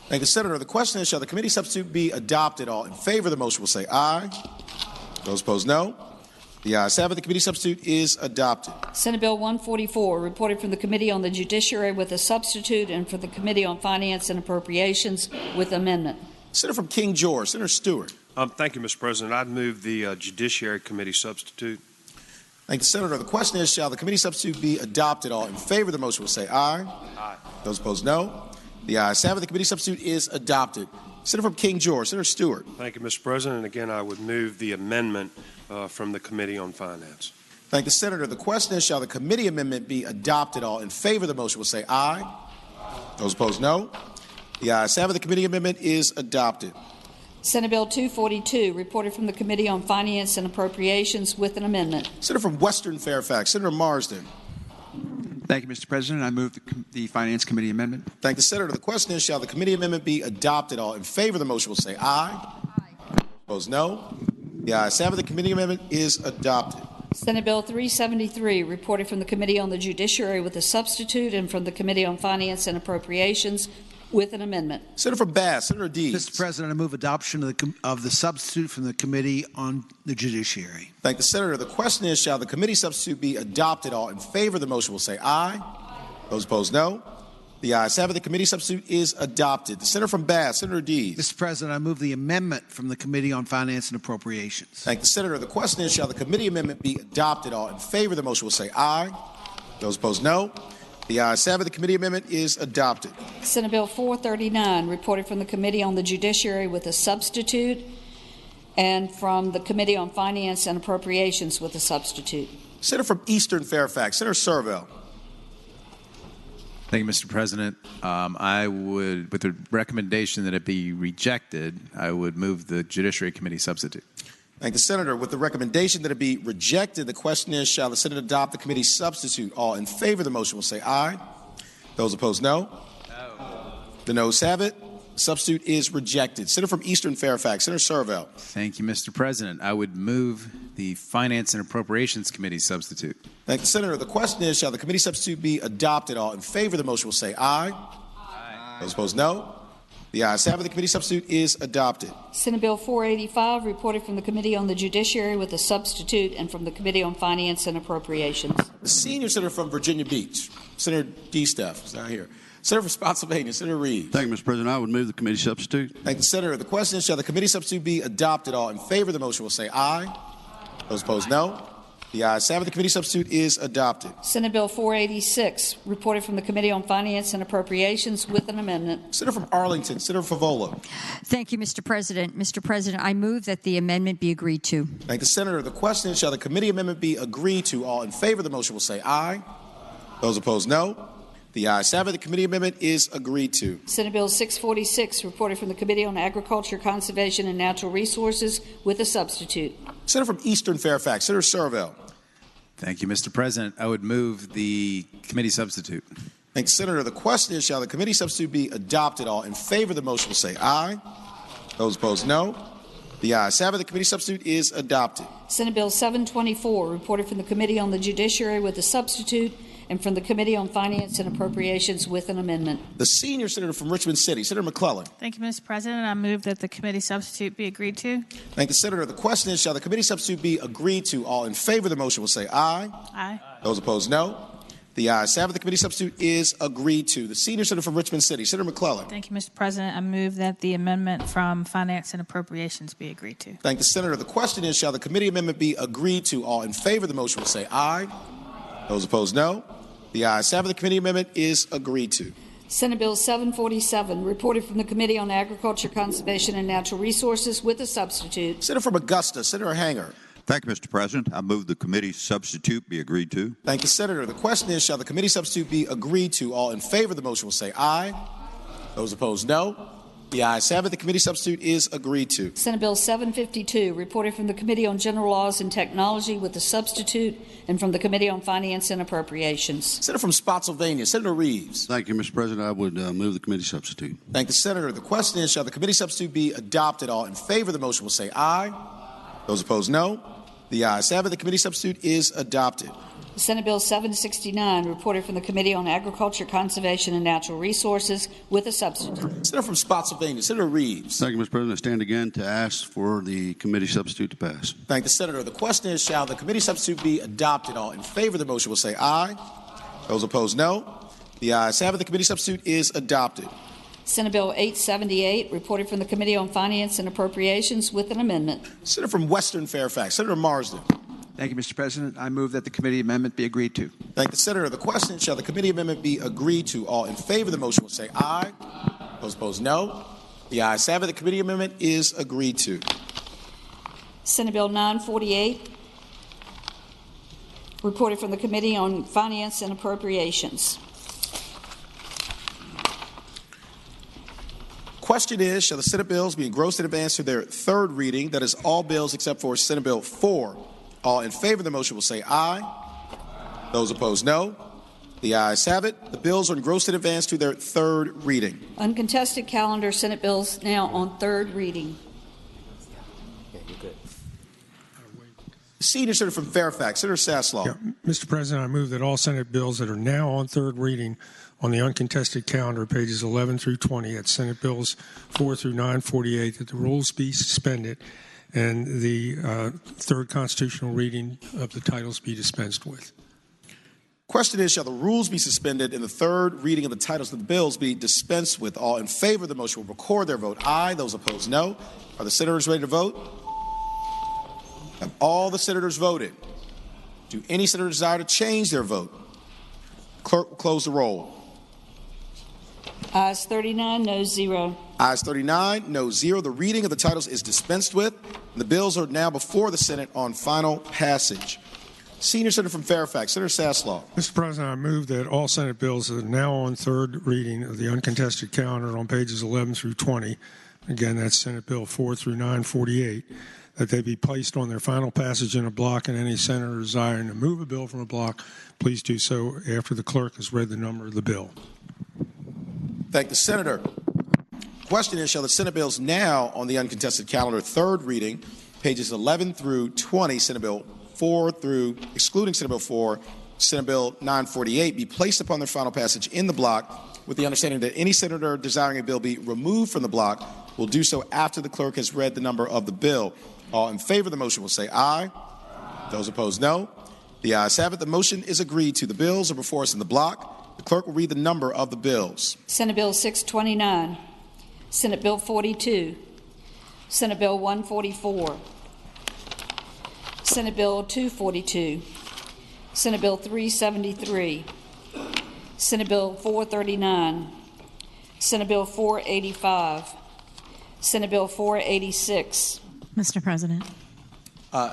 Thank the Senator. The question is, shall the committee substitute be adopted? All in favor of the motion will say aye. Those opposed, no. The ayes have it. The committee substitute is adopted. Senate Bill 144, reported from the Committee on the Judiciary with a substitute and from the Committee on Finance and Appropriations with amendment. Senator from King George, Senator Stewart. Thank you, Mr. President. I'd move the Judiciary Committee substitute. Thank the Senator. The question is, shall the committee substitute be adopted? All in favor of the motion will say aye. Aye. Those opposed, no. The ayes have it. The committee substitute is adopted. Senator from King George, Senator Stewart. Thank you, Mr. President. And again, I would move the amendment from the Committee on Finance. Thank the Senator. The question is, shall the committee amendment be adopted? All in favor of the motion will say aye. Those opposed, no. The ayes have it. The committee amendment is adopted. Senate Bill 242, reported from the Committee on Finance and Appropriations with an amendment. Senator from Western Fairfax, Senator Marsden. Thank you, Mr. President. I move the Finance Committee amendment. Thank the Senator. The question is, shall the committee amendment be adopted? All in favor of the motion will say aye. Aye. Opposed, no. The ayes have it. The committee amendment is adopted. Senate Bill 373, reported from the Committee on the Judiciary with a substitute and from the Committee on Finance and Appropriations with an amendment. Senator from Bass, Senator Deeds. Mr. President, I move adoption of the substitute from the Committee on the Judiciary. Thank the Senator. The question is, shall the committee substitute be adopted? All in favor of the motion will say aye. Those opposed, no. The ayes have it. The committee substitute is adopted. The Senator from Bass, Senator Deeds. Mr. President, I move the amendment from the Committee on Finance and Appropriations. Thank the Senator. The question is, shall the committee amendment be adopted? All in favor of the motion will say aye. Those opposed, no. The ayes have it. The committee amendment is adopted. Senate Bill 439, reported from the Committee on the Judiciary with a substitute, and from the Committee on Finance and Appropriations with a substitute. Senator from Eastern Fairfax, Senator Servell. Thank you, Mr. President. I would, with the recommendation that it be rejected, I would move the Judiciary Committee substitute. Thank the Senator. With the recommendation that it be rejected, the question is, shall the Senate adopt the committee substitute? All in favor of the motion will say aye. Those opposed, no. The noes have it. Substitute is rejected. Senator from Eastern Fairfax, Senator Servell. Thank you, Mr. President. I would move the Finance and Appropriations Committee substitute. Thank the Senator. The question is, shall the committee substitute be adopted? All in favor of the motion will say aye. Those opposed, no. The ayes have it. The committee substitute is adopted. Senate Bill 485, reported from the Committee on the Judiciary with a substitute, and from the Committee on Finance and Appropriations. The senior senator from Virginia Beach, Senator D-Staff, is not here. Senator from Spotsylvania, Senator Reeves. Thank you, Mr. President. I would move the committee substitute. Thank the Senator. The question is, shall the committee substitute be adopted? All in favor of the motion will say aye. Those opposed, no. The ayes have it. The committee substitute is adopted. Senate Bill 486, reported from the Committee on Finance and Appropriations with an amendment. Senator from Arlington, Senator Favola. Thank you, Mr. President. Mr. President, I move that the amendment be agreed to. Thank the Senator. The question is, shall the committee amendment be agreed to? All in favor of the motion will say aye. Those opposed, no. The ayes have it. The committee amendment is agreed to. Senate Bill 646, reported from the Committee on Agriculture, Conservation, and Natural Resources with a substitute. Senator from Eastern Fairfax, Senator Servell. Thank you, Mr. President. I would move the committee substitute. Thank the Senator. The question is, shall the committee substitute be adopted? All in favor of the motion will say aye. Those opposed, no. The ayes have it. The committee substitute is adopted. Senate Bill 724, reported from the Committee on the Judiciary with a substitute, and from the Committee on Finance and Appropriations with an amendment. The senior senator from Richmond City, Senator McClellan. Thank you, Mr. President. I move that the committee substitute be agreed to. Thank the Senator. The question is, shall the committee substitute be agreed to? All in favor of the motion will say aye. Aye. Those opposed, no. The ayes have it. The committee substitute is agreed to. The senior senator from Richmond City, Senator McClellan. Thank you, Mr. President. I move that the amendment from Finance and Appropriations be agreed to. Thank the Senator. The question is, shall the committee amendment be agreed to? All in favor of the motion will say aye. Those opposed, no. The ayes have it. The committee amendment is agreed to. Senate Bill 747, reported from the Committee on Agriculture, Conservation, and Natural Resources with a substitute. Senator from Augusta, Senator Hanger. Thank you, Mr. President. I move the committee substitute be agreed to. Thank you, Senator. The question is, shall the committee substitute be agreed to? All in favor of the motion will say aye. Those opposed, no. The ayes have it. The committee substitute is agreed to. Senate Bill 752, reported from the Committee on General Laws and Technology with a substitute, and from the Committee on Finance and Appropriations. Senator from Spotsylvania, Senator Reeves. Thank you, Mr. President. I would move the committee substitute. Thank the Senator. The question is, shall the committee substitute be adopted? All in favor of the motion will say aye. Those opposed, no. The ayes have it. The committee substitute is adopted. Senate Bill 769, reported from the Committee on Agriculture, Conservation, and Natural Resources with a substitute. Senator from Spotsylvania, Senator Reeves. Thank you, Mr. President. I stand again to ask for the committee substitute to pass. Thank the Senator. The question is, shall the committee substitute be adopted? All in favor of the motion will say aye. Those opposed, no. The ayes have it. The committee substitute is adopted. Senate Bill 878, reported from the Committee on Finance and Appropriations with an amendment. Senator from Western Fairfax, Senator Marsden. Thank you, Mr. President. I move that the committee amendment be agreed to. Thank the Senator. The question, shall the committee amendment be agreed to? All in favor of the motion will say aye. Those opposed, no. The ayes have it. The committee amendment is agreed to. Senate Bill 948, reported from the Committee on Finance and Appropriations. Question is, shall the Senate bills be engrossed in advance to their third reading? That is all bills except for Senate Bill 4. All in favor of the motion will say aye. Those opposed, no. The ayes have it. The bills are engrossed in advance to their third reading. Uncontested calendar, Senate bills now on third reading. Senior Senator from Fairfax, Senator Saslaw. Yeah, Mr. President, I move that all Senate bills that are now on third reading on the uncontested calendar, pages 11 through 20, at Senate Bills 4 through 948, that the rules be suspended and the third constitutional reading of the titles be dispensed with. Question is, shall the rules be suspended and the third reading of the titles of the bills be dispensed with? All in favor of the motion will record their vote aye. Those opposed, no. Are the senators ready to vote? Have all the senators voted? Do any senator desire to change their vote? Clerk will close the roll. Ayes 39, no 0. Ayes 39, no 0. The reading of the titles is dispensed with. The bills are now before the Senate on final passage. Senior Senator from Fairfax, Senator Saslaw. Mr. President, I move that all Senate bills that are now on third reading of the uncontested calendar on pages 11 through 20, again, that's Senate Bill 4 through 948, that they be placed on their final passage in a block, and any senator desiring to move a bill from a block, please do so after the clerk has read the number of the bill. Thank the senator. Question is, shall the Senate bills now on the uncontested calendar, third reading, pages 11 through 20, Senate Bill 4 through, excluding Senate Bill 4, Senate Bill 948, be placed upon their final passage in the block, with the understanding that any senator desiring a bill be removed from the block will do so after the clerk has read the number of the bill. All in favor of the motion will say aye. Those opposed, no. The ayes have it. The motion is agreed to. The bills are before us in the block. The clerk will read the number of the bills. Senate Bill 629, Senate Bill 42, Senate Bill 144, Senate Bill 242, Senate Bill 373, Senate Bill 439, Senate Bill 485, Senate Bill 486. Mr. President.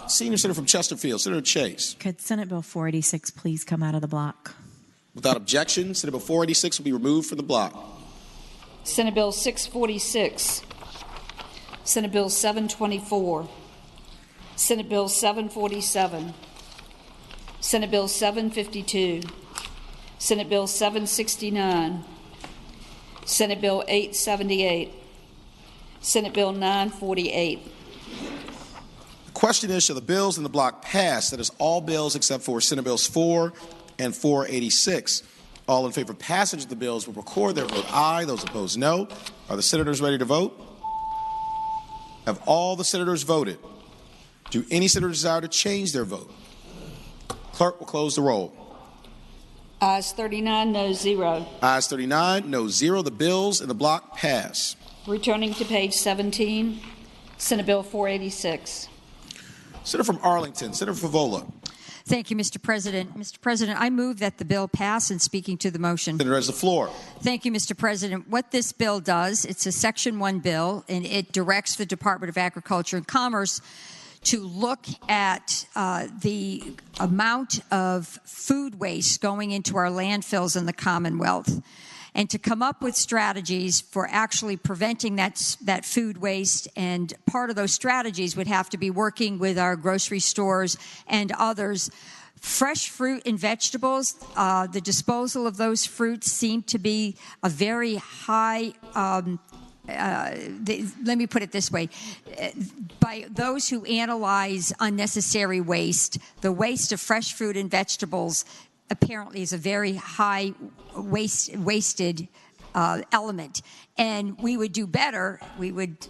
Senior Senator from Chesterfield, Senator Chase. Could Senate Bill 486 please come out of the block? Without objection, Senate Bill 486 will be removed from the block. Senate Bill 646, Senate Bill 724, Senate Bill 747, Senate Bill 752, Senate Bill 769, Senate Bill 878, Senate Bill 948. The question is, shall the bills in the block pass? That is all bills except for Senate Bills 4 and 486. All in favor of passage of the bills will record their vote aye. Those opposed, no. Are the senators ready to vote? Have all the senators voted? Do any senator desire to change their vote? Clerk will close the roll. Ayes 39, no 0. Ayes 39, no 0. The bills in the block pass. Returning to page 17, Senate Bill 486. Senator from Arlington, Senator Favola. Thank you, Mr. President. Mr. President, I move that the bill pass, and speaking to the motion. Senator has the floor. Thank you, Mr. President. What this bill does, it's a Section 1 bill, and it directs the Department of Agriculture and Commerce to look at the amount of food waste going into our landfills in the Commonwealth, and to come up with strategies for actually preventing that food waste. And part of those strategies would have to be working with our grocery stores and others. Fresh fruit and vegetables, the disposal of those fruits seem to be a very high, let me put it this way. By those who analyze unnecessary waste, the waste of fresh fruit and vegetables apparently is a very high wasted element. And we would do better, we would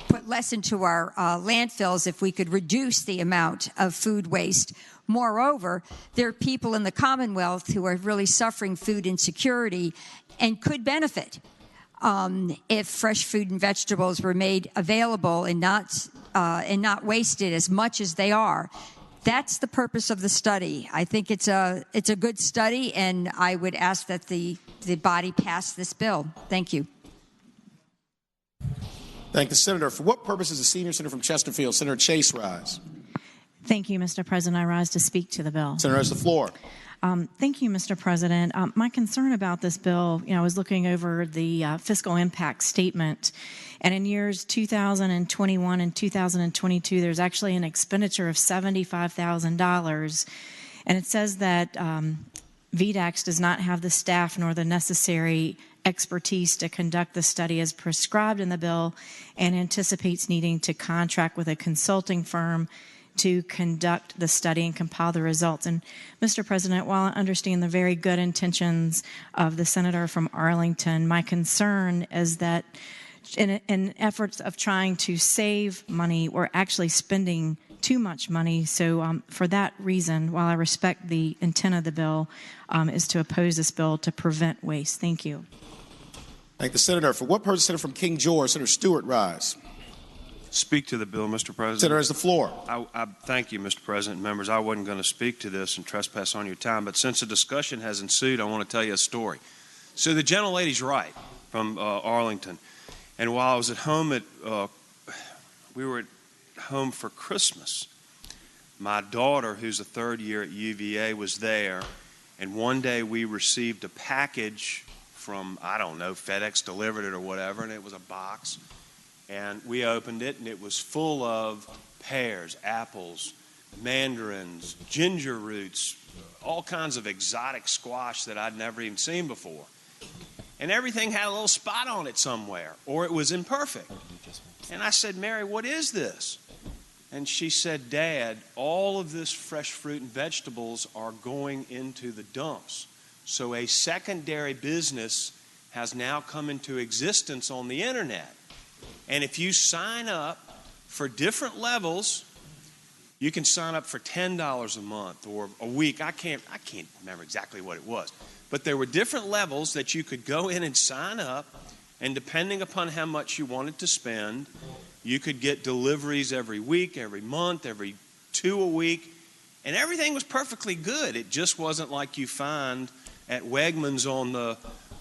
put less into our landfills if we could reduce the amount of food waste. Moreover, there are people in the Commonwealth who are really suffering food insecurity and could benefit if fresh food and vegetables were made available and not wasted as much as they are. That's the purpose of the study. I think it's a good study, and I would ask that the body pass this bill. Thank you. Thank the senator. For what purpose does the senior senator from Chesterfield, Senator Chase, rise? Thank you, Mr. President. I rise to speak to the bill. Senator has the floor. Thank you, Mr. President. My concern about this bill, I was looking over the fiscal impact statement, and in years 2021 and 2022, there's actually an expenditure of $75,000, and it says that VDAX does not have the staff nor the necessary expertise to conduct the study as prescribed in the bill, and anticipates needing to contract with a consulting firm to conduct the study and compile the results. And Mr. President, while I understand the very good intentions of the senator from Arlington, my concern is that in efforts of trying to save money, we're actually spending too much money. So for that reason, while I respect the intent of the bill, is to oppose this bill to prevent waste. Thank you. Thank the senator. For what purpose, Senator from King George, Senator Stewart, rise? Speak to the bill, Mr. President. Senator has the floor. I thank you, Mr. President. Members, I wasn't going to speak to this and trespass on your time, but since the discussion has ensued, I want to tell you a story. So the gentlelady's right from Arlington. And while I was at home we were at home for Christmas. My daughter, who's a third year at UVA, was there, and one day we received a package from, I don't know, FedEx delivered it or whatever, and it was a box. And we opened it, and it was full of pears, apples, mandarins, ginger roots, all kinds of exotic squash that I'd never even seen before. And everything had a little spot on it somewhere, or it was imperfect. And I said, Mary, what is this? And she said, Dad, all of this fresh fruit and vegetables are going into the dumps. So a secondary business has now come into existence on the internet. And if you sign up for different levels, you can sign up for $10 a month or a week. I can't remember exactly what it was. But there were different levels that you could go in and sign up, and depending upon how much you wanted to spend, you could get deliveries every week, every month, every 2 a week, and everything was perfectly good. It just wasn't like you find at Wegmans on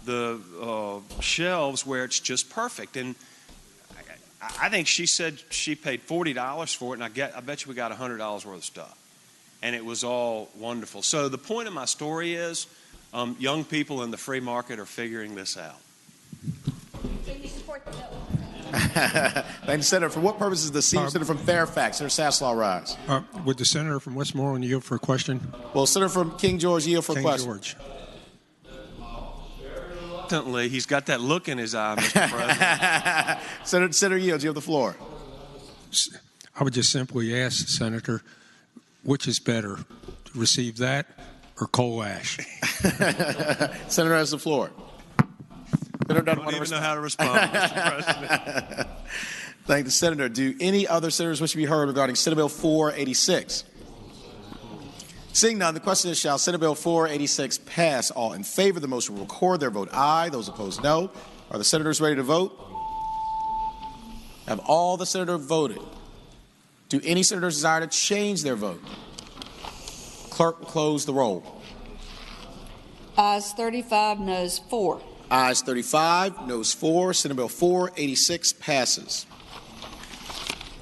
the shelves where it's just perfect. And I think she said she paid $40 for it, and I bet you we got $100 worth of stuff. And it was all wonderful. So the point of my story is young people in the free market are figuring this out. Can you support the bill? Thank you, Senator. For what purpose is the senior senator from Fairfax, Senator Saslaw, rise? Would the senator from Westmoreland yield for a question? Will Senator from King George yield for a question? King George. He's got that look in his eye, Mr. President. Senator yields. You have the floor. I would just simply ask, Senator, which is better, to receive that or coal ash? Senator has the floor. Senator doesn't I don't even know how to respond, Mr. President. Thank the senator. Do any other senators wish to be heard regarding Senate Bill 486? Seeing none, the question is, shall Senate Bill 486 pass? All in favor of the motion will record their vote aye. Those opposed, no. Are the senators ready to vote? Have all the senators voted? Do any senators desire to change their vote? Clerk will close the roll. Ayes 35, noes 4. Ayes 35, noes 4. Senate Bill 486 passes.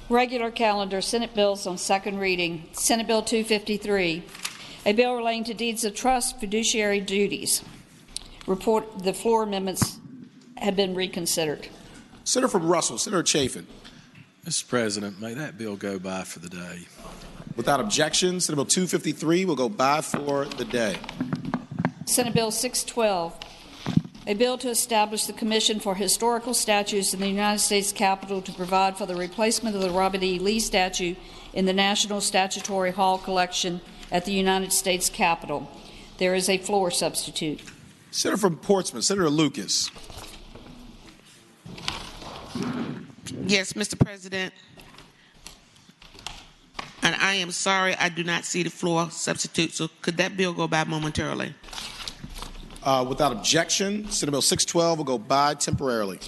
Regular calendar, Senate bills on second reading. Senate Bill 253, a bill relating to deeds of trust, fiduciary duties. Report the floor amendments have been reconsidered. Senator from Russell, Senator Chafin. Mr. President, may that bill go by for the day. Without objection, Senate Bill 253 will go by for the day. Senate Bill 612, a bill to establish the Commission for Historical Statues in the United States Capitol to provide for the replacement of the Robert E. Lee statue in the National Statuary Hall collection at the United States Capitol. There is a floor substitute. Senator from Portsmouth, Senator Lucas. Yes, Mr. President. And I am sorry I do not see the floor substitute, so could that bill go by momentarily? Without objection, Senate Bill 612 will go by temporarily.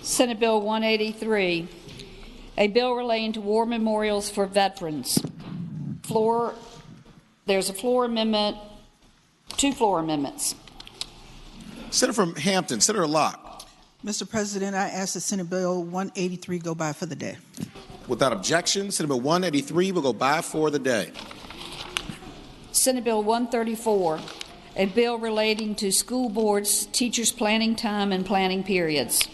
Senate Bill 183, a bill relating to war memorials for veterans. There's a floor amendment, 2 floor amendments. Senator from Hampton, Senator Locke. Mr. President, I ask that Senate Bill 183 go by for the day. Without objection, Senate Bill 183 will go by for the day. Senate Bill 134, a bill relating to school boards, teachers' planning time and planning periods.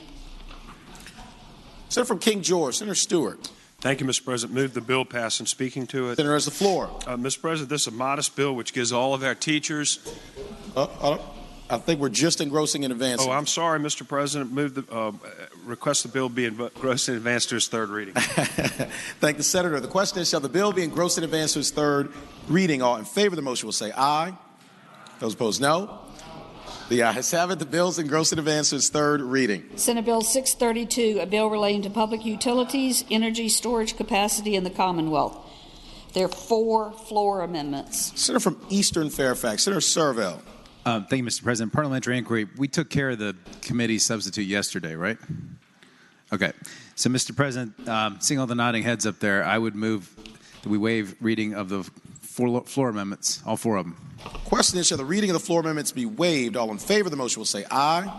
Senator from King George, Senator Stewart. Thank you, Mr. President. Move the bill pass and speaking to it. Senator has the floor. Mr. President, this is a modest bill which gives all of our teachers. I think we're just engrossing in advance. Oh, I'm sorry, Mr. President. Request the bill be engrossed in advance to its third reading. Thank the Senator. The question is, shall the bill be engrossed in advance to its third reading? All in favor of the motion will say aye. Those opposed, no. The ayes have it. The bill is engrossed in advance to its third reading. Senate Bill 632, a bill relating to public utilities, energy storage capacity in the Commonwealth. There are 4 floor amendments. Senator from Eastern Fairfax, Senator Servell. Thank you, Mr. President. Parliamentary inquiry. We took care of the committee substitute yesterday, right? Okay. So, Mr. President, seeing all the nodding heads up there, I would move that we waive reading of the floor amendments, all 4 of them. Question is, shall the reading of the floor amendments be waived? All in favor of the motion will say aye.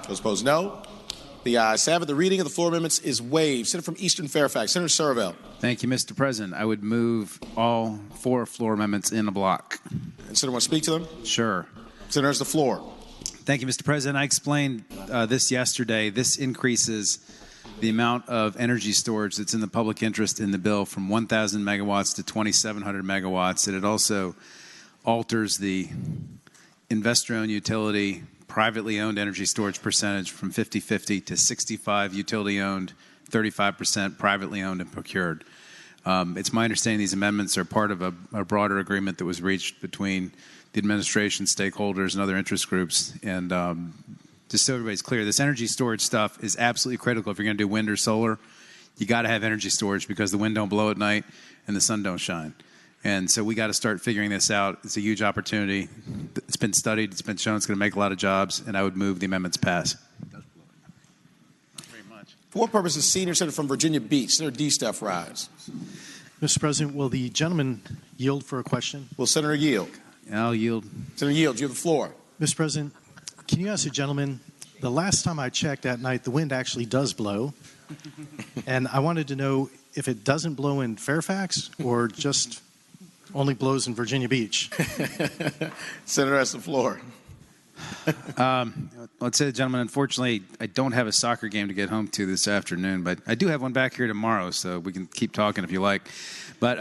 Those opposed, no. The ayes have it. The reading of the floor amendments is waived. Senator from Eastern Fairfax, Senator Servell. Thank you, Mr. President. I would move all 4 floor amendments in a block. And Senator, want to speak to them? Sure. Senator, has the floor. Thank you, Mr. President. I explained this yesterday. This increases the amount of energy storage that's in the public interest in the bill from 1,000 megawatts to 2,700 megawatts. And it also alters the investor-owned utility, privately owned energy storage percentage from 50-50 to 65 utility-owned, 35% privately owned and procured. It's my understanding these amendments are part of a broader agreement that was reached between the administration, stakeholders, and other interest groups. And just so everybody's clear, this energy storage stuff is absolutely critical. If you're going to do wind or solar, you got to have energy storage because the wind don't blow at night and the sun don't shine. And so we got to start figuring this out. It's a huge opportunity. It's been studied. It's been shown it's going to make a lot of jobs. And I would move the amendments pass. For what purpose is Senior Senator from Virginia Beach, Senator D. Steph, rise? Mr. President, will the gentleman yield for a question? Will Senator yield? I'll yield. Senator yield, you have the floor. Mr. President, can you ask the gentleman, the last time I checked at night, the wind actually does blow. And I wanted to know if it doesn't blow in Fairfax or just only blows in Virginia Beach. Senator has the floor. Let's say the gentleman, unfortunately, I don't have a soccer game to get home to this afternoon, but I do have one back here tomorrow, so we can keep talking if you like. But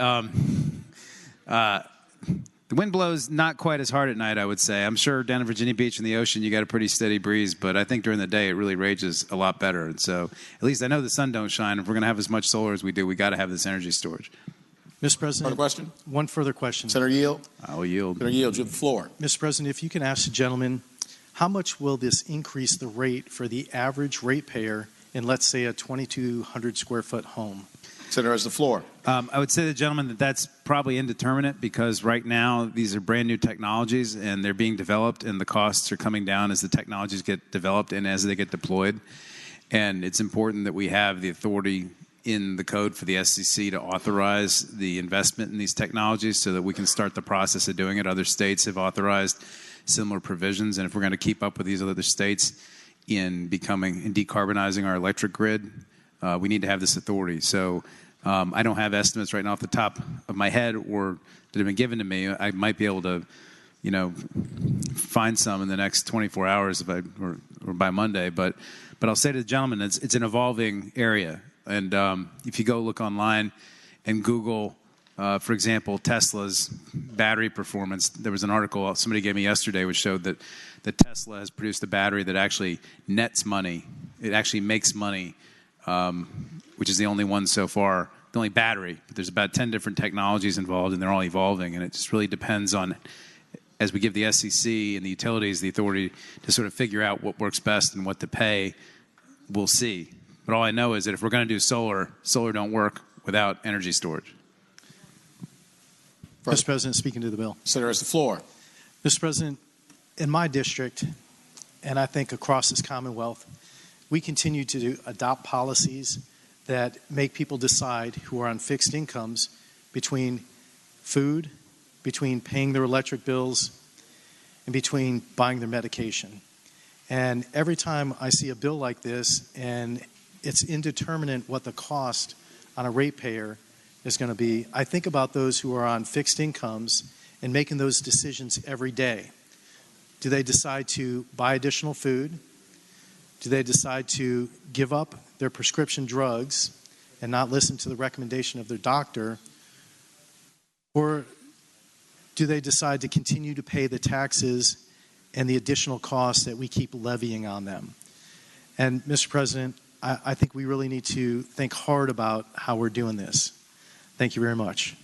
the wind blows not quite as hard at night, I would say. I'm sure down in Virginia Beach in the ocean, you got a pretty steady breeze, but I think during the day it really rages a lot better. And so at least I know the sun don't shine. If we're going to have as much solar as we do, we got to have this energy storage. Mr. President, further question? One further question. Senator yield. I will yield. Senator yield, you have the floor. Mr. President, if you can ask the gentleman, how much will this increase the rate for the average ratepayer in, let's say, a 2,200 square foot home? Senator has the floor. I would say to the gentleman that that's probably indeterminate because right now these are brand new technologies and they're being developed and the costs are coming down as the technologies get developed and as they get deployed. And it's important that we have the authority in the code for the SEC to authorize the investment in these technologies so that we can start the process of doing it. Other states have authorized similar provisions, and if we're going to keep up with these other states in decarbonizing our electric grid, we need to have this authority. So I don't have estimates right now off the top of my head or that have been given to me. I might be able to, find some in the next 24 hours or by Monday. But I'll say to the gentleman, it's an evolving area. And if you go look online and Google, for example, Tesla's battery performance, there was an article somebody gave me yesterday which showed that Tesla has produced a battery that actually nets money. It actually makes money, which is the only one so far, the only battery. But there's about 10 different technologies involved, and they're all evolving. And it just really depends on, as we give the SEC and the utilities the authority to sort of figure out what works best and what to pay, we'll see. But all I know is that if we're going to do solar don't work without energy storage. Mr. President, speaking to the bill. Senator has the floor. Mr. President, in my district, and I think across this Commonwealth, we continue to adopt policies that make people decide who are on fixed incomes between food, between paying their electric bills, and between buying their medication. And every time I see a bill like this and it's indeterminate what the cost on a ratepayer is going to be, I think about those who are on fixed incomes and making those decisions every day. Do they decide to buy additional food? Do they decide to give up their prescription drugs and not listen to the recommendation of their doctor? Or do they decide to continue to pay the taxes and the additional costs that we keep levying on them. And, Mr. President, I think we really need to think hard about how we're doing this. Thank you very much.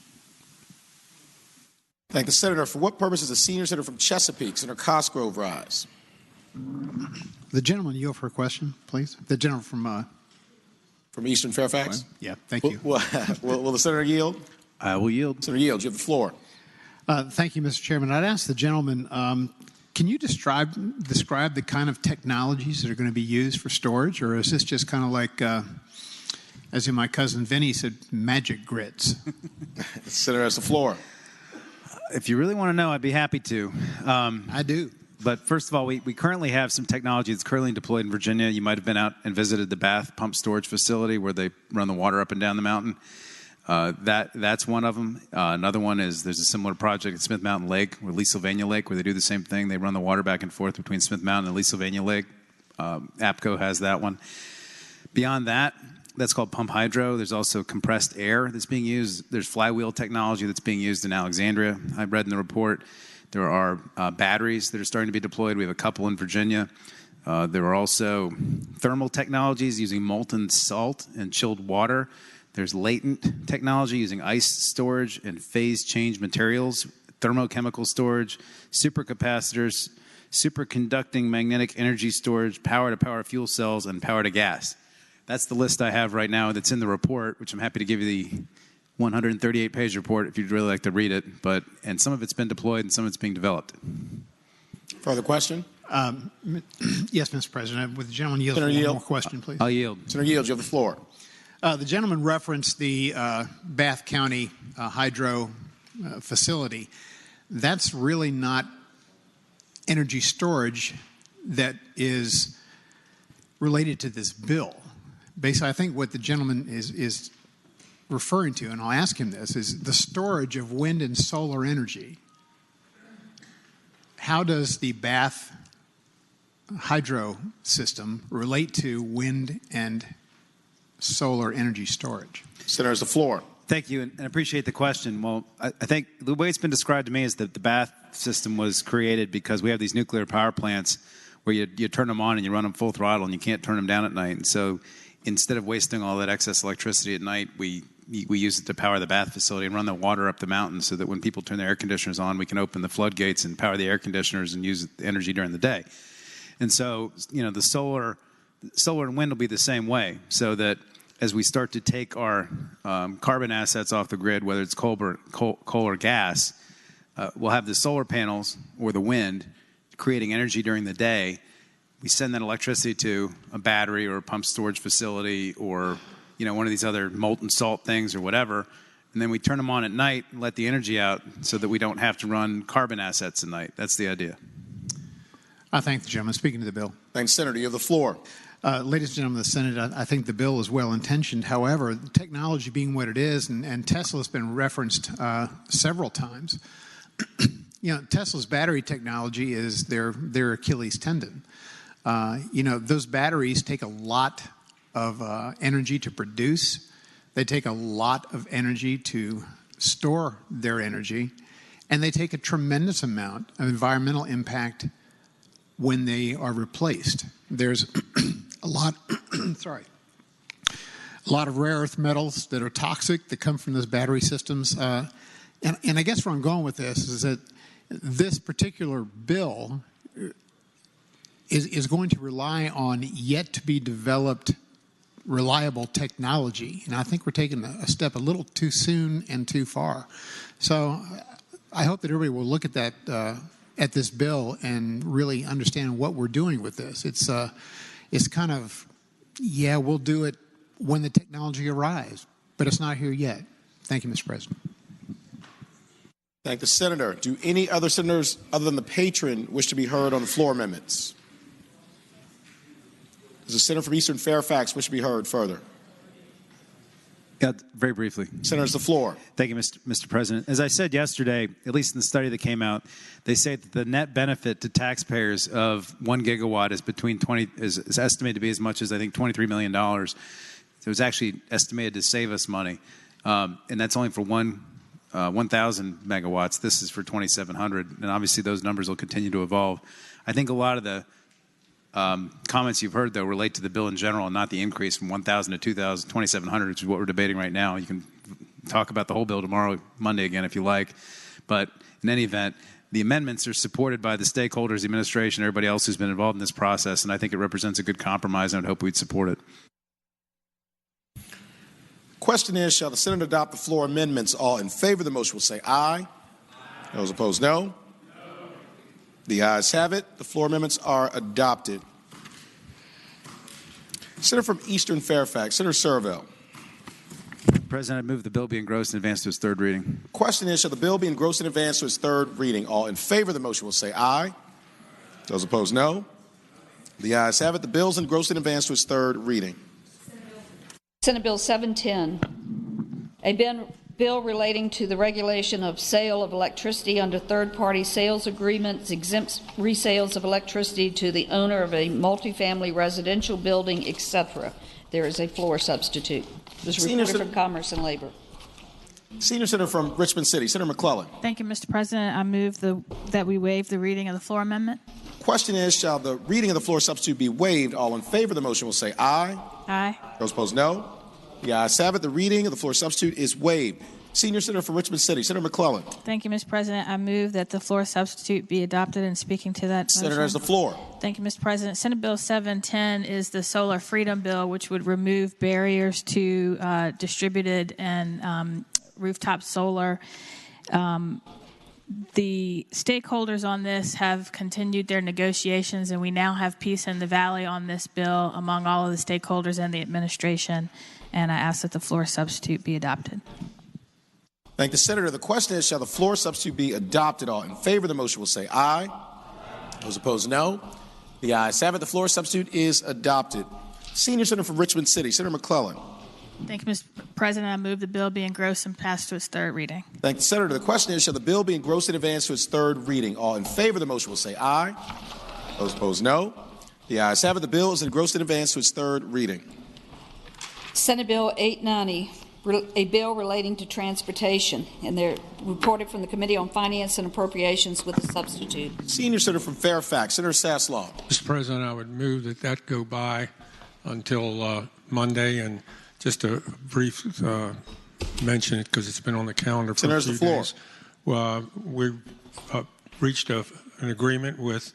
Thank the senator. For what purpose does the senior senator from Chesapeake, Senator Cosgrove, rise? The gentleman yield for a question, please. The gentleman from Eastern Fairfax? Yeah, thank you. Will the senator yield? I will yield. Senator Yield, you have the floor. Thank you, Mr. Chairman. I'd ask the gentleman, can you describe the kind of technologies that are going to be used for storage, or is this just kind of like, as in my cousin Vinny said, magic grids? The senator has the floor. If you really want to know, I'd be happy to. I do. But first of all, we currently have some technology that's currently deployed in Virginia. You might have been out and visited the Bath pump storage facility where they run the water up and down the mountain. That's one of them. Another one is there's a similar project at Smith Mountain Lake, or Lee Sylvania Lake, where they do the same thing. They run the water back and forth between Smith Mountain and Lee Sylvania Lake. APCO has that one. Beyond that, that's called pump hydro. There's also compressed air that's being used. There's flywheel technology that's being used in Alexandria. I read in the report there are batteries that are starting to be deployed. We have a couple in Virginia. There are also thermal technologies using molten salt and chilled water. There's latent technology using ice storage and phase change materials, thermochemical storage, supercapacitors, superconducting magnetic energy storage, power-to-power fuel cells, and power-to-gas. That's the list I have right now that's in the report, which I'm happy to give you the 138-page report if you'd really like to read it. And some of it's been deployed and some of it's being developed. Further question? Yes, Mr. President. Would the gentleman yield for one more question, please? I'll yield. Senator Yield, you have the floor. The gentleman referenced the Bath County hydro facility. That's really not energy storage that is related to this bill. Basically, I think what the gentleman is referring to, and I'll ask him this, is the storage of wind and solar energy. How does the Bath hydro system relate to wind and solar energy storage? Senator has the floor. Thank you, and appreciate the question. Well, I think the way it's been described to me is that the Bath system was created because we have these nuclear power plants where you turn them on and you run them full throttle and you can't turn them down at night. And so instead of wasting all that excess electricity at night, we use it to power the Bath facility and run the water up the mountain so that when people turn their air conditioners on, we can open the floodgates and power the air conditioners and use the energy during the day. And so, the solar and wind will be the same way, so that as we start to take our carbon assets off the grid, whether it's coal or gas, we'll have the solar panels or the wind creating energy during the day. We send that electricity to a battery or a pump storage facility or one of these other molten salt things or whatever, and then we turn them on at night and let the energy out so that we don't have to run carbon assets at night. That's the idea. I thank the gentleman. Speaking to the bill. Thanks, Senator. You have the floor. Ladies and gentlemen of the Senate, I think the bill is well-intentioned. However, the technology being what it is, and Tesla's been referenced several times, Tesla's battery technology is their Achilles tendon. Those batteries take a lot of energy to produce. They take a lot of energy to store their energy, and they take a tremendous amount of environmental impact when they are replaced. There's a lot of rare earth metals that are toxic that come from those battery systems. And I guess where I'm going with this is that this particular bill is going to rely on yet to be developed reliable technology. And I think we're taking a step a little too soon and too far. So I hope that everybody will look at that, at this bill and really understand what we're doing with this. It's kind of, we'll do it when the technology arrives, but it's not here yet. Thank you, Mr. President. Thank the senator. Do any other senators other than the patron wish to be heard on the floor amendments? Does the senator from Eastern Fairfax wish to be heard further? Very briefly. Senator, the floor. Thank you, Mr. President. As I said yesterday, at least in the study that came out, they say that the net benefit to taxpayers of 1 gigawatt is estimated to be as much as, I think, $23 million. So it was actually estimated to save us money. And that's only for one 1,000 megawatts. This is for 2,700, and obviously those numbers will continue to evolve. I think a lot of the comments you've heard, though, relate to the bill in general and not the increase from 1,000 to 2,000, 2,700, which is what we're debating right now. You can talk about the whole bill tomorrow, Monday again, if you like. But in any event, the amendments are supported by the stakeholders, the administration, everybody else who's been involved in this process, and I think it represents a good compromise, and I would hope we'd support it. Question is, shall the Senate adopt the floor amendments? All in favor of the motion will say aye. Those opposed, no. The ayes have it. The floor amendments are adopted. Senator from Eastern Fairfax, Senator Serville. President, I move the bill be engrossed and advanced to its third reading. Question is, shall the bill be engrossed and advanced to its third reading? All in favor of the motion will say aye. Those opposed, no. The ayes have it. The bill is engrossed and advanced to its third reading. Senate Bill 710, a bill relating to the regulation of sale of electricity under third-party sales agreements, exempts resales of electricity to the owner of a multifamily residential building, etc. There is a floor substitute. This is reported from Commerce and Labor. Senior Senator from Richmond City, Senator McClellan. Thank you, Mr. President. I move that we waive the reading of the floor amendment. Question is, shall the reading of the floor substitute be waived? All in favor of the motion will say aye. Aye. Those opposed, no. The ayes have it. The reading of the floor substitute is waived. Senior Senator from Richmond City, Senator McClellan. Thank you, Mr. President. I move that the floor substitute be adopted. And speaking to that Senator motion, has the floor. Thank you, Mr. President. Senate Bill 710 is the Solar Freedom Bill, which would remove barriers to distributed and rooftop solar. The stakeholders on this have continued their negotiations, and we now have peace in the Valley on this bill among all of the stakeholders and the administration. And I ask that the floor substitute be adopted. Thank the Senator. The question is, shall the floor substitute be adopted? All in favor of the motion will say aye. Those opposed, no. The ayes have it. The floor substitute is adopted. Senior Senator from Richmond City, Senator McClellan. Thank you, Mr. President. I move the bill be engrossed and passed to its third reading. Thank the Senator. The question is, shall the bill be engrossed and advanced to its third reading? All in favor of the motion will say aye. Those opposed, no. The ayes have it. The bill is engrossed and advanced to its third reading. Senate Bill 890, a bill relating to transportation, and they're reported from the Committee on Finance and Appropriations with a substitute. Senior Senator from Fairfax, Senator Saslaw. Mr. President, I would move that go by until Monday, and just a brief mention it because it's been on the calendar for a few days. We've reached an agreement with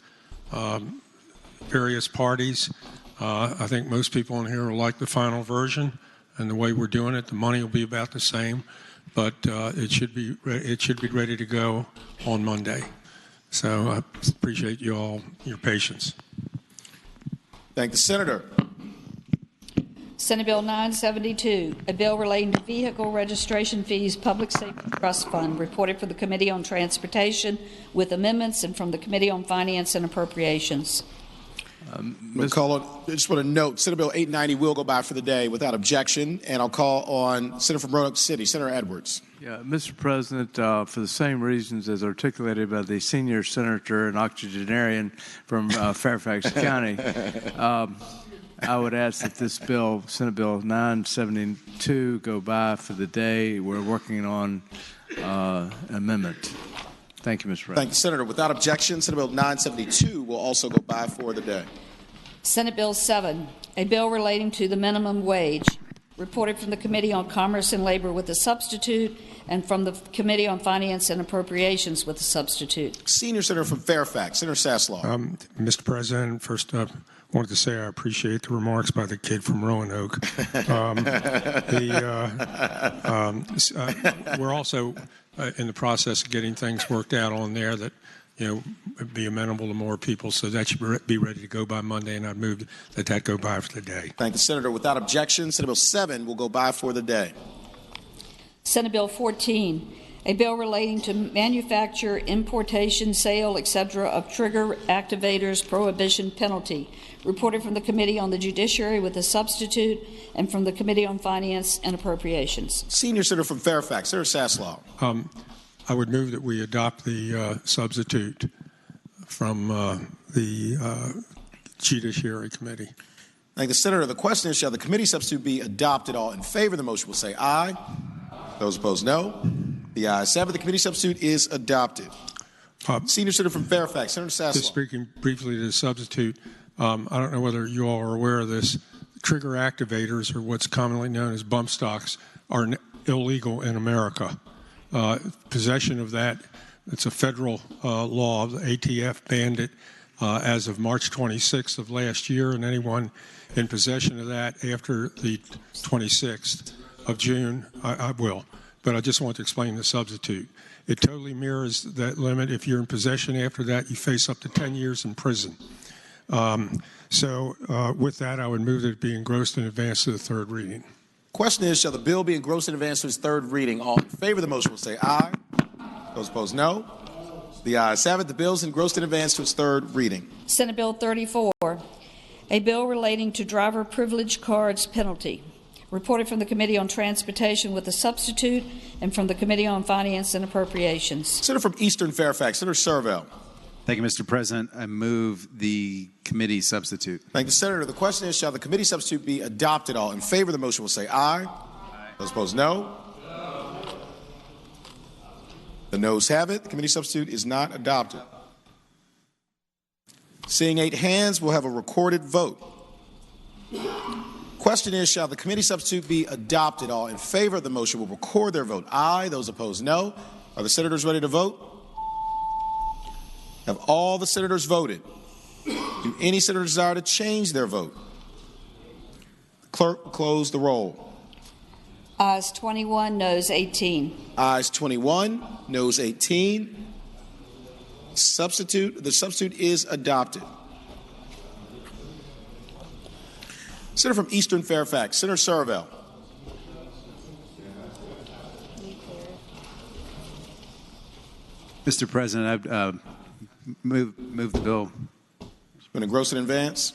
various parties. I think most people in here will like the final version, and the way we're doing it, the money will be about the same, but it should be ready to go on Monday. So I appreciate you all your patience. Thank the Senator. Senate Bill 972, a bill relating to vehicle registration fees, Public Safety Trust Fund, reported from the Committee on Transportation with amendments and from the Committee on Finance and Appropriations. McCullough, I just want to note, Senate Bill 890 will go by for the day without objection, and I'll call on Senator from Roanoke City, Senator Edwards. Yeah, Mr. President, for the same reasons as articulated by the senior senator and octogenarian from Fairfax County, I would ask that this bill, Senate Bill 972, go by for the day. We're working on amendment. Thank you, Mr. President. Thank you, Senator. Without objection, Senate Bill 972 will also go by for the day. Senate Bill 7, a bill relating to the minimum wage, reported from the Committee on Commerce and Labor with a substitute, and from the Committee on Finance and Appropriations with a substitute. Senior Senator from Fairfax, Senator Saslaw. Mr. President, first up, I wanted to say I appreciate the remarks by the kid from Roanoke. We're also in the process of getting things worked out on there that, be amenable to more people, so that should be ready to go by Monday, and I'd move that go by for the day. Thank the Senator. Without objection, Senate Bill 7 will go by for the day. Senate Bill 14, a bill relating to manufacture, importation, sale, etc. of trigger activators prohibition penalty, reported from the Committee on the Judiciary with a substitute, and from the Committee on Finance and Appropriations. Senior Senator from Fairfax, Senator Saslaw. I would move that we adopt the substitute from the Judiciary Committee. Thank the Senator. The question is, shall the committee substitute be adopted? All in favor of the motion will say aye. Those opposed, no. The ayes have it. The committee substitute is adopted. Senior Senator from Fairfax, Senator Sasslaw. Just speaking briefly to the substitute, I don't know whether you all are aware of this. Trigger activators, or what's commonly known as bump stocks, are illegal in America. Possession of that, it's a federal law. The ATF banned it as of March 26th of last year, and anyone in possession of that after the 26th of June, I will. But I just want to explain the substitute. It totally mirrors that limit. If you're in possession after that, you face up to 10 years in prison. With that, I would move that it be engrossed in advance to the third reading. Question is, shall the bill be engrossed in advance to its third reading? All in favor of the motion will say aye. Those opposed, no. The ayes have it. The bill is engrossed in advance to its third reading. Senate Bill 34, a bill relating to driver privilege cards penalty. Reported from the Committee on Transportation with a substitute and from the Committee on Finance and Appropriations. Senator from Eastern Fairfax, Senator Servell. Thank you, Mr. President. I move the committee substitute. Thank you, Senator. The question is, shall the committee substitute be adopted? All in favor of the motion will say aye. Those opposed, no. The noes have it. The committee substitute is not adopted. Seeing 8 hands, we'll have a recorded vote. Question is, shall the committee substitute be adopted? All in favor of the motion will record their vote. Aye. Those opposed, no. Are the senators ready to vote? Have all the senators voted? Do any senators desire to change their vote? Clerk, close the roll. Ayes 21, noes 18. Ayes 21, noes 18. The substitute is adopted. Senator from Eastern Fairfax, Senator Servell. Mr. President, I move the bill. It's been engrossed in advance.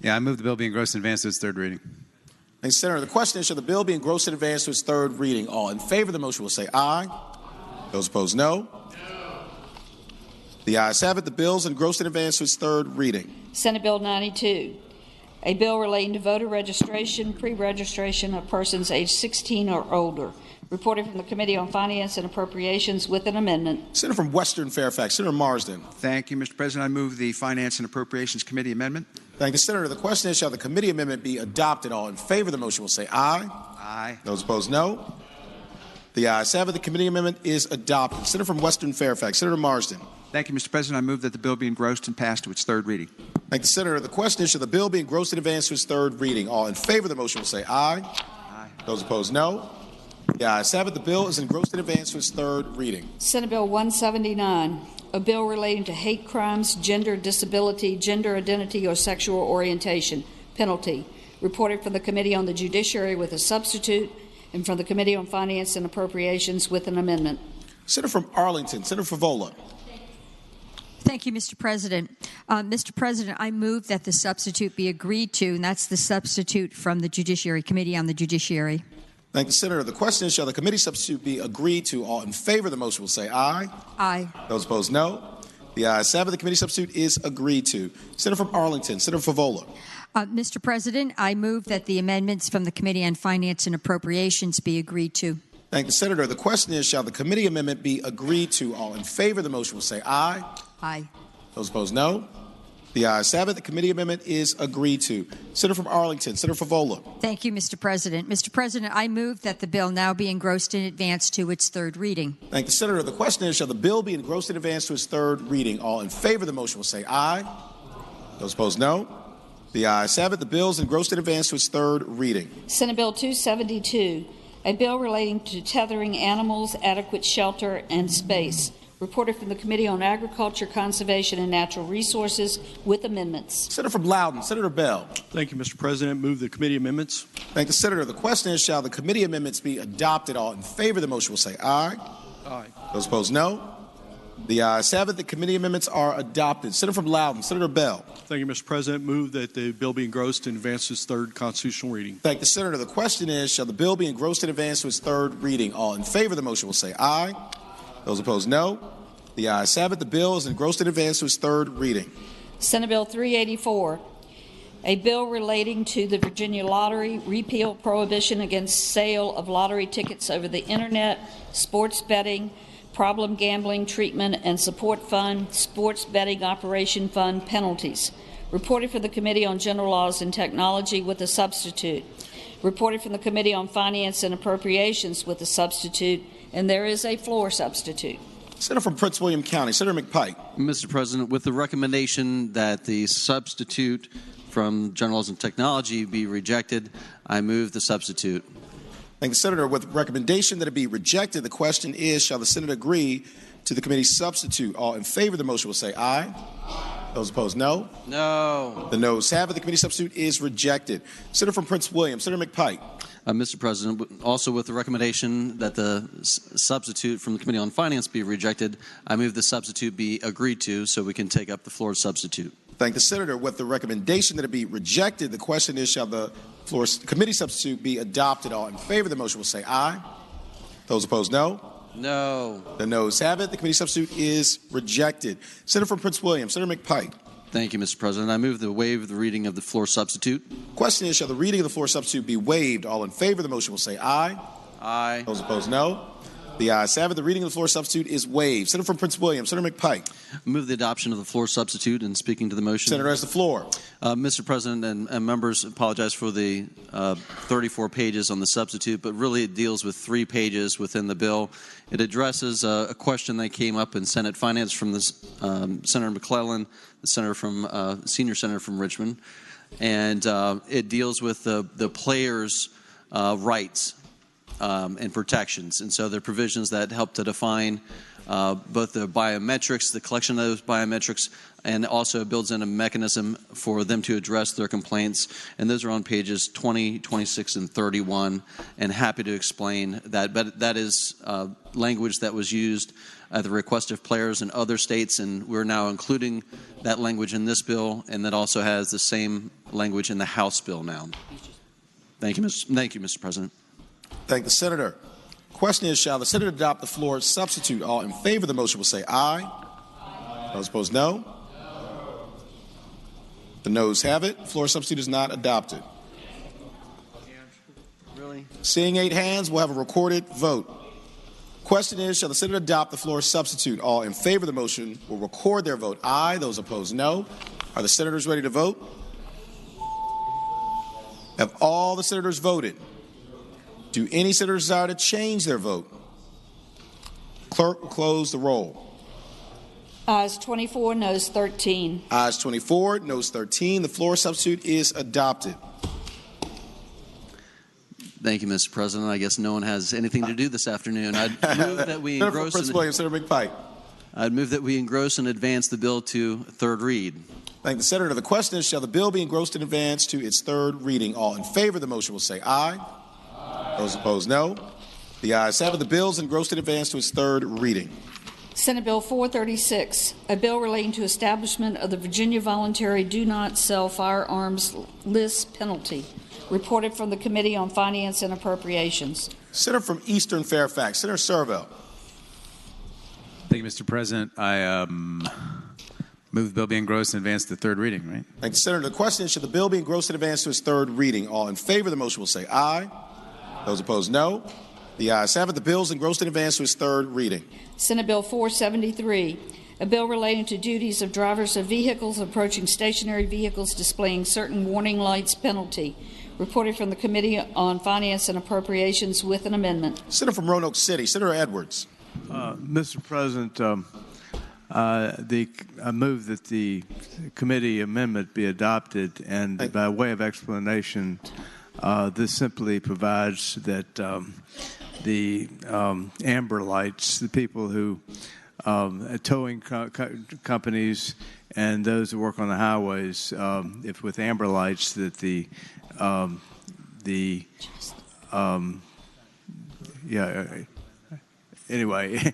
Yeah, I move the bill be engrossed in advance to its third reading. Thank you, Senator. The question is, shall the bill be engrossed in advance to its third reading? All in favor of the motion will say aye. Those opposed, no. The ayes have it. The bill is engrossed in advance to its third reading. Senate Bill 92, a bill relating to voter registration, pre-registration of persons aged 16 or older. Reported from the Committee on Finance and Appropriations with an amendment. Senator from Western Fairfax, Senator Marsden. Thank you, Mr. President. I move the Finance and Appropriations Committee amendment. Thank you, Senator. The question is, shall the committee amendment be adopted? All in favor of the motion will say aye. Aye. Those opposed, no. The ayes have it. The committee amendment is adopted. Senator from Western Fairfax, Senator Marsden. Thank you, Mr. President. I move that the bill be engrossed and passed to its third reading. Thank you, Senator. The question is, shall the bill be engrossed in advance to its third reading? All in favor of the motion will say aye. Aye. Those opposed, no. The ayes have it. The bill is engrossed in advance to its third reading. Senate Bill 179, a bill relating to hate crimes, gender disability, gender identity, or sexual orientation penalty. Reported from the Committee on the Judiciary with a substitute and from the Committee on Finance and Appropriations with an amendment. Senator from Arlington, Senator Favola. Thank you, Mr. President. Mr. President, I move that the substitute be agreed to, and that's the substitute from the Judiciary Committee on the Judiciary. Thank you, Senator. The question is, shall the committee substitute be agreed to? All in favor of the motion will say aye. Aye. Those opposed, no. The ayes have it. The committee substitute is agreed to. Senator from Arlington, Senator Favola. Mr. President, I move that the amendments from the Committee on Finance and Appropriations be agreed to. Thank you, Senator. The question is, shall the committee amendment be agreed to? All in favor of the motion will say aye. Aye. Those opposed, no. The ayes have it. The committee amendment is agreed to. Senator from Arlington, Senator Favola. Thank you, Mr. President. Mr. President, I move that the bill now be engrossed in advance to its third reading. Thank you, Senator. The question is, shall the bill be engrossed in advance to its third reading? All in favor of the motion will say aye. Those opposed, no. The ayes have it. The bill is engrossed in advance to its third reading. Senate Bill 272, a bill relating to tethering animals, adequate shelter, and space. Reported from the Committee on Agriculture, Conservation, and Natural Resources with amendments. Senator from Loudoun, Senator Bell. Thank you, Mr. President. Move the committee amendments. Thank you, Senator. The question is, shall the committee amendments be adopted? All in favor of the motion will say aye. Aye. Those opposed, no. The ayes have it. The committee amendments are adopted. Senator from Loudoun, Senator Bell. Thank you, Mr. President. Move that the bill be engrossed in advance to its third constitutional reading. Thank you, Senator. The question is, shall the bill be engrossed in advance to its third reading? All in favor of the motion will say aye. Those opposed, no. The ayes have it. The bill is engrossed in advance to its third reading. Senate Bill 384, A bill relating to the Virginia Lottery, repeal prohibition against sale of lottery tickets over the Internet, sports betting, problem gambling treatment and support fund, sports betting operation fund penalties. Reported from the Committee on General Laws and Technology with a substitute. Reported from the Committee on Finance and Appropriations with a substitute, and there is a floor substitute. Senator from Prince William County, Senator McPike. Mr. President, with the recommendation that the substitute from General Laws and Technology be rejected, I move the substitute. Thank the Senator. With recommendation that it be rejected, the question is, shall the Senate agree to the committee's substitute? All in favor of the motion will say aye. Those opposed, no. No. The noes have it. The committee substitute is rejected. Senator from Prince William, Senator McPike. Mr. President, also with the recommendation that the substitute from the Committee on Finance be rejected, I move the substitute be agreed to so we can take up the floor substitute. Thank the Senator. With the recommendation that it be rejected, the question is, shall the floor committee substitute be adopted? All in favor of the motion will say aye. Those opposed, no. No. The noes have it. The committee substitute is rejected. Senator from Prince William, Senator McPike. Thank you, Mr. President. I move to waive the reading of the floor substitute. Question is, shall the reading of the floor substitute be waived? All in favor of the motion will say aye. Aye. Those opposed, no. The ayes have it. The reading of the floor substitute is waived. Senator from Prince William, Senator McPike. Move the adoption of the floor substitute and speaking to the motion. Senator has the floor. Mr. President and members, apologize for the 34 pages on the substitute, but really it deals with 3 pages within the bill. It addresses a question that came up in Senate Finance from Senator McClellan, the senior senator from Richmond, and it deals with the players' rights and protections. And so there are provisions that help to define both the biometrics, the collection of those biometrics, and also builds in a mechanism for them to address their complaints. And those are on pages 20, 26, and 31, and happy to explain that. But that is language that was used at the request of players in other states, and we're now including that language in this bill, and that also has the same language in the House bill now. Thank you, Mr. President. Thank the Senator. Question is, shall the Senate adopt the floor substitute? All in favor of the motion will say aye. Those opposed, no. The noes have it. Floor substitute is not adopted. Really? Seeing 8 hands, we'll have a recorded vote. Question is, shall the Senate adopt the floor substitute? All in favor of the motion will record their vote aye. Those opposed, no. Are the senators ready to vote? Have all the senators voted? Do any senators desire to change their vote? Clerk will close the roll. Ayes 24, noes 13. Ayes 24, noes 13. The floor substitute is adopted. Thank you, Mr. President. I guess no one has anything to do this afternoon. I'd move that we engross. Prince William, Senator McPike. I'd move that we engross and advance the bill to third read. Thank the Senator. The question is, shall the bill be engrossed and advanced to its third reading? All in favor of the motion will say aye. Those opposed, no. The ayes have it. The bill is engrossed and advanced to its third reading. Senate Bill 436, a bill relating to establishment of the Virginia Voluntary Do Not Sell Firearms List penalty. Reported from the Committee on Finance and Appropriations. Senator from Eastern Fairfax, Senator Servell. Thank you, Mr. President. I move the bill be engrossed and advanced to third reading, right? Thank you, Senator. The question is, should the bill be engrossed and advanced to its third reading? All in favor of the motion will say aye. Those opposed, no. The ayes have it. The bill is engrossed and advanced to its third reading. Senate Bill 473, a bill relating to duties of drivers of vehicles approaching stationary vehicles displaying certain warning lights penalty. Reported from the Committee on Finance and Appropriations with an amendment. Senator from Roanoke City, Senator Edwards. Mr. President, I move that the committee amendment be adopted, and by way of explanation, this simply provides that the amber lights, the people who towing companies and those who work on the highways, if with amber lights, that anyway,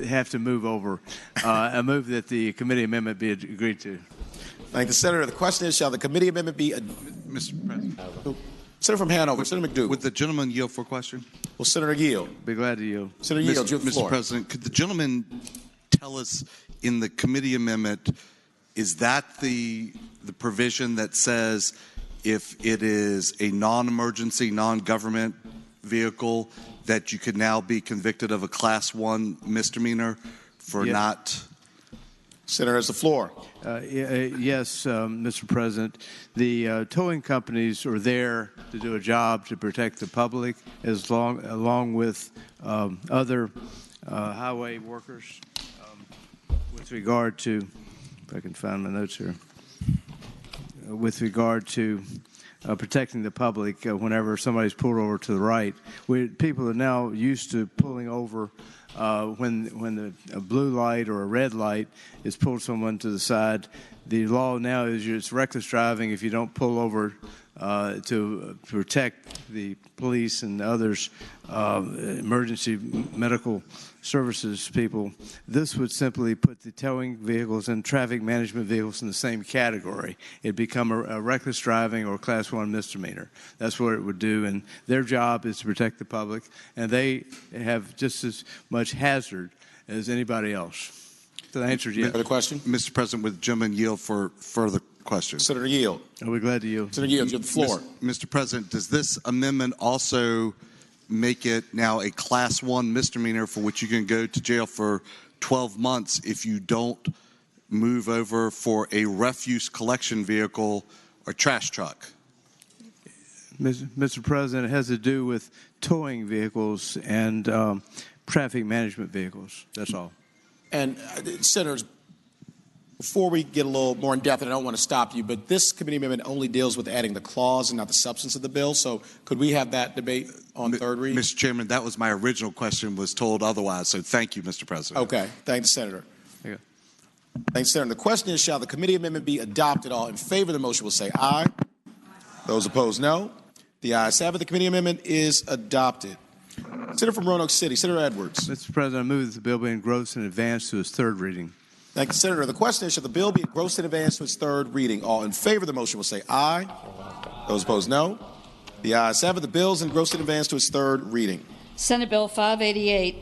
have to move over. I move that the committee amendment be agreed to. Thank the Senator. The question is, shall the committee amendment be... Mr. President. Senator from Hanover, Senator McDougal. Would the gentleman yield for a question? Well, Senator yield. Be glad to yield. Senator yield, you have the floor. Mr. President, could the gentleman tell us in the committee amendment is that the provision that says if it is a non-emergency, non-government vehicle that you could now be convicted of a Class 1 misdemeanor for not? Senator has the floor. Yes, Mr. President. The towing companies are there to do a job to protect the public, along with other highway workers. With regard to, if I can find my notes here, with regard to protecting the public whenever somebody's pulled over to the right. People are now used to pulling over when a blue light or a red light is pulled someone to the side. The law now is it's reckless driving if you don't pull over to protect the police and others, emergency medical services people. This would simply put the towing vehicles and traffic management vehicles in the same category. It'd become a reckless driving or Class 1 misdemeanor. That's what it would do, and their job is to protect the public, and they have just as much hazard as anybody else. So the answer is yes. Further question? Mr. President, would the gentleman yield for further questions? Senator yield. I'll be glad to yield. Senator yield, you have the floor. Mr. President, does this amendment also make it now a Class 1 misdemeanor for which you can go to jail for 12 months if you don't move over for a refuse collection vehicle or trash truck? Mr. President, it has to do with towing vehicles and traffic management vehicles. That's all. And Senators, before we get a little more in depth, and I don't want to stop you, but this committee amendment only deals with adding the clause and not the substance of the bill. So could we have that debate on third reading? Mr. Chairman, that was my original question, was told otherwise. So thank you, Mr. President. Okay. Thanks, Senator. Yeah. Thanks, Senator. The question is, shall the committee amendment be adopted? All in favor of the motion will say aye. Those opposed, no. The ayes have it. The committee amendment is adopted. Senator from Roanoke City, Senator Edwards. Mr. President, I move that the bill be engrossed and advanced to its third reading. Thank you, Senator. The question is, shall the bill be engrossed and advanced to its third reading? All in favor of the motion will say aye. Those opposed, no. The ayes have it. The bill is engrossed and advanced to its third reading. Senate Bill 588,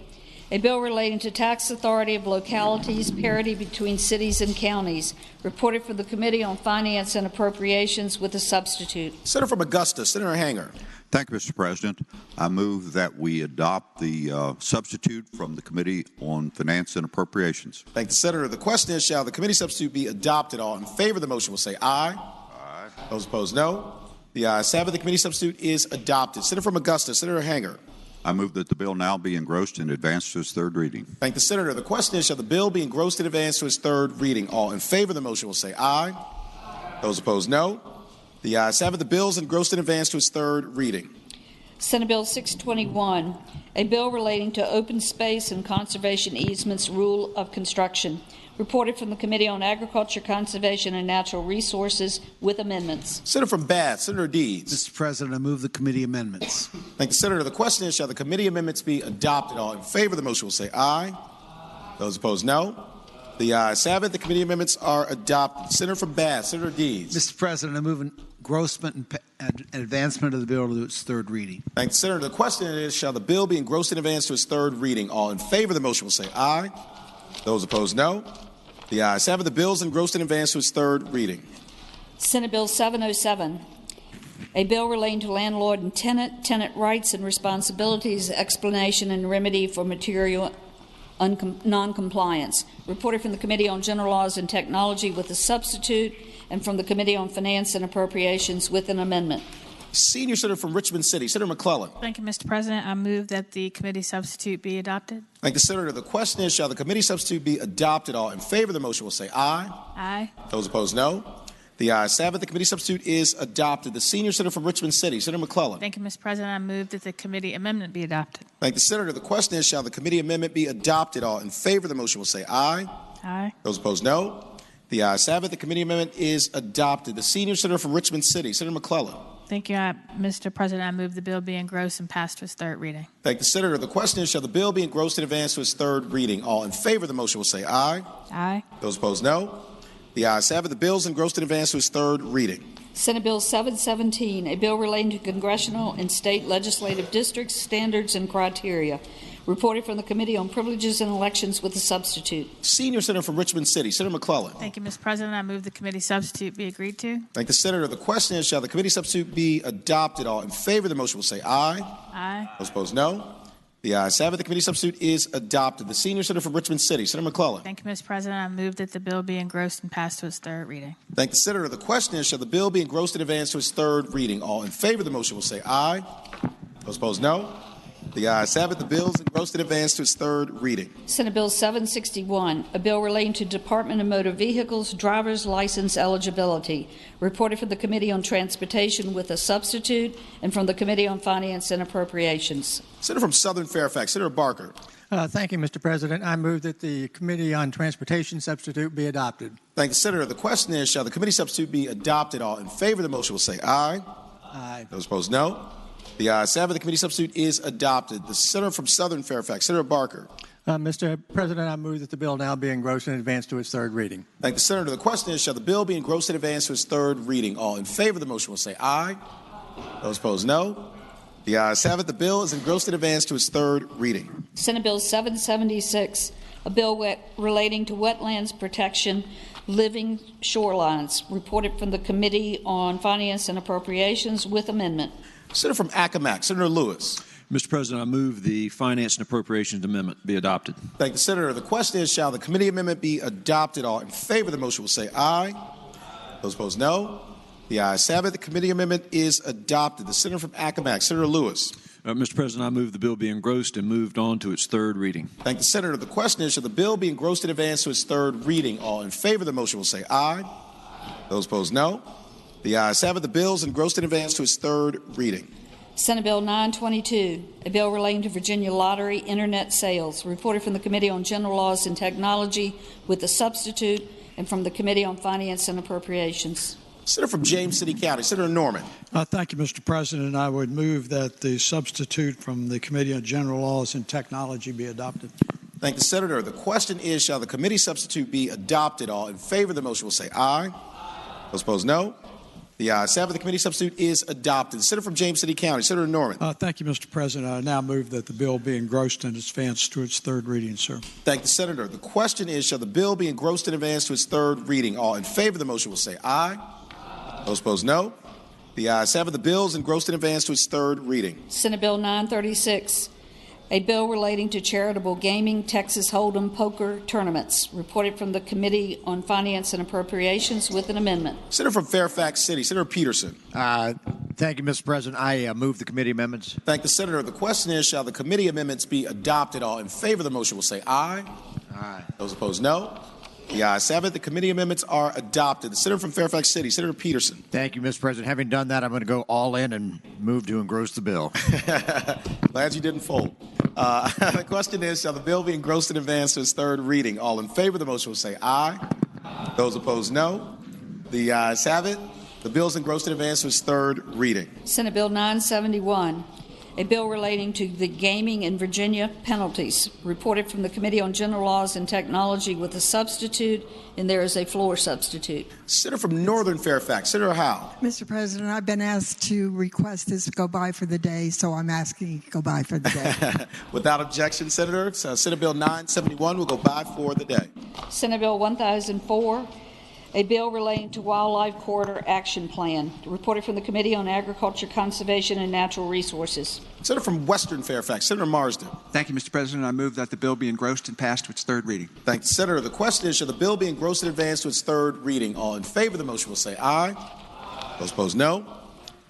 a bill relating to tax authority of localities, parity between cities and counties, reported from the Committee on Finance and Appropriations with a substitute. Senator from Augusta, Senator Hanger. Thank you, Mr. President. I move that we adopt the substitute from the Committee on Finance and Appropriations. Thank you, Senator. The question is, shall the committee substitute be adopted? All in favor of the motion will say aye. Aye. Those opposed, no. The ayes have it. The committee substitute is adopted. Senator from Augusta, Senator Hanger. I move that the bill now be engrossed and advanced to its third reading. Thank the Senator. The question is, shall the bill be engrossed and advanced to its third reading? All in favor of the motion will say aye. Those opposed, no. The ayes have it. The bill is engrossed and advanced to its third reading. Senate Bill 621, a bill relating to open space and conservation easements rule of construction, reported from the Committee on Agriculture, Conservation, and Natural Resources with amendments. Senator from Bath, Senator Deeds. Mr. President, I move the committee amendments. Thank you, Senator. The question is, shall the committee amendments be adopted? All in favor of the motion will say aye. Those opposed, no. The ayes have it. The committee amendments are adopted. Senator from Bath, Senator Deeds. Mr. President, I move engrossment and advancement of the bill to its third reading. Thank you, Senator. The question is, shall the bill be engrossed and advanced to its third reading? All in favor of the motion will say aye. Those opposed, no. The ayes have it. The bill is engrossed and advanced to its third reading. Senate Bill 707, a bill relating to landlord and tenant rights and responsibilities, explanation and remedy for material noncompliance, reported from the Committee on General Laws and Technology with a substitute, and from the Committee on Finance and Appropriations with an amendment. Senior Senator from Richmond City, Senator McClellan. Thank you, Mr. President. I move that the committee substitute be adopted. Thank you, Senator. The question is, shall the committee substitute be adopted? All in favor of the motion will say aye. Aye. Those opposed, no. The ayes have it. The committee substitute is adopted. The Senior Senator from Richmond City, Senator McClellan. Thank you, Mr. President. I move that the committee amendment be adopted. Thank the Senator. The question is, shall the committee amendment be adopted? All in favor of the motion will say aye. Aye. Those opposed, no. The ayes have it. The committee amendment is adopted. The Senior Senator from Richmond City, Senator McClellan. Thank you, Mr. President. I move the bill be engrossed and passed to its third reading. Thank the Senator. The question is, shall the bill be engrossed and advanced to its third reading? All in favor of the motion will say aye. Aye. Those opposed, no. The ayes have it. The bill is engrossed and advanced to its third reading. Senate Bill 717, a bill relating to congressional and state legislative districts, standards, and criteria, reported from the Committee on Privileges and Elections with a substitute. Senior Senator from Richmond City, Senator McClellan. Thank you, Mr. President. I move the committee substitute be agreed to. Thank the Senator. The question is, shall the committee substitute be adopted? All in favor of the motion will say aye. Aye. Those opposed, no. The ayes have it. The committee substitute is adopted. The Senior Senator from Richmond City, Senator McClellan. Thank you, Mr. President. I move that the bill be engrossed and passed to its third reading. Thank the Senator. The question is, shall the bill be engrossed and advanced to its third reading? All in favor of the motion will say aye. Those opposed, no. The ayes have it. The bill is engrossed and advanced to its third reading. Senate Bill 761, a bill relating to Department of Motor Vehicles driver's license eligibility, reported from the Committee on Transportation with a substitute and from the Committee on Finance and Appropriations. Senator from Southern Fairfax, Senator Barker. Thank you, Mr. President. I move that the Committee on Transportation substitute be adopted. Thank the Senator. The question is, shall the committee substitute be adopted? All in favor of the motion will say aye. Aye. Those opposed, no. The ayes have it. The committee substitute is adopted. The Senator from Southern Fairfax, Senator Barker. Mr. President, I move that the bill now be engrossed and advanced to its third reading. Thank the Senator. The question is, shall the bill be engrossed and advanced to its third reading? All in favor of the motion will say aye. Those opposed, no. The ayes have it. The bill is engrossed and advanced to its third reading. Senate Bill 776, a bill relating to wetlands protection, living shorelines, reported from the Committee on Finance and Appropriations with amendment. Senator from Accomack, Senator Lewis. Mr. President, I move the Finance and Appropriations Amendment be adopted. Thank the Senator. The question is, shall the committee amendment be adopted? All in favor of the motion will say aye. Those opposed, no. The ayes have it. The committee amendment is adopted. The Senator from Accomack, Senator Lewis. Mr. President, I move the bill be engrossed and moved on to its third reading. Thank the Senator. The question is, shall the bill be engrossed and advanced to its third reading? All in favor of the motion will say aye. Those opposed, no. The ayes have it. The bill is engrossed and advanced to its third reading. Senate Bill 922, a bill relating to Virginia lottery internet sales, reported from the Committee on General Laws and Technology with a substitute and from the Committee on Finance and Appropriations. Senator from James City County, Senator Norman. Thank you, Mr. President. I would move that the substitute from the Committee on General Laws and Technology be adopted. Thank the Senator. The question is, shall the committee substitute be adopted? All in favor of the motion will say aye. Those opposed, no. The ayes have it. The committee substitute is adopted. The Senator from James City County, Senator Norman. Thank you, Mr. President. I now move that the bill be engrossed and advanced to its third reading, sir. Thank the Senator. The question is, shall the bill be engrossed and advanced to its third reading? All in favor of the motion will say aye. Those opposed, no. The ayes have it. The bill is engrossed and advanced to its third reading. Senate Bill 936, a bill relating to charitable gaming, Texas Hold'em poker tournaments, reported from the Committee on Finance and Appropriations with an amendment. Senator from Fairfax City, Senator Peterson. Thank you, Mr. President. I move the committee amendments. Thank the Senator. The question is, shall the committee amendments be adopted? All in favor of the motion will say aye. Aye. Those opposed, no. The ayes have it. The committee amendments are adopted. The Senator from Fairfax City, Senator Peterson. Thank you, Mr. President. Having done that, I'm going to go all in and move to engross the bill. Glad you didn't fold. The question is, shall the bill be engrossed and advanced to its third reading? All in favor of the motion will say aye. Those opposed, no. The ayes have it. The bill is engrossed and advanced to its third reading. Senate Bill 971, a bill relating to the gaming in Virginia penalties, reported from the Committee on General Laws and Technology with a substitute, and there is a floor substitute. Senator from Northern Fairfax, Senator Howe. Mr. President, I've been asked to request this to go by for the day, so I'm asking you to go by for the day. Without objection, Senator. Senate Bill 971 will go by for the day. Senate Bill 1004, a bill relating to Wildlife Corridor Action Plan, reported from the Committee on Agriculture, Conservation, and Natural Resources. Senator from Western Fairfax, Senator Marsden. Thank you, Mr. President. I move that the bill be engrossed and passed to its third reading. Thank the Senator. The question is, shall the bill be engrossed and advanced to its third reading? All in favor of the motion will say aye. Those opposed, no.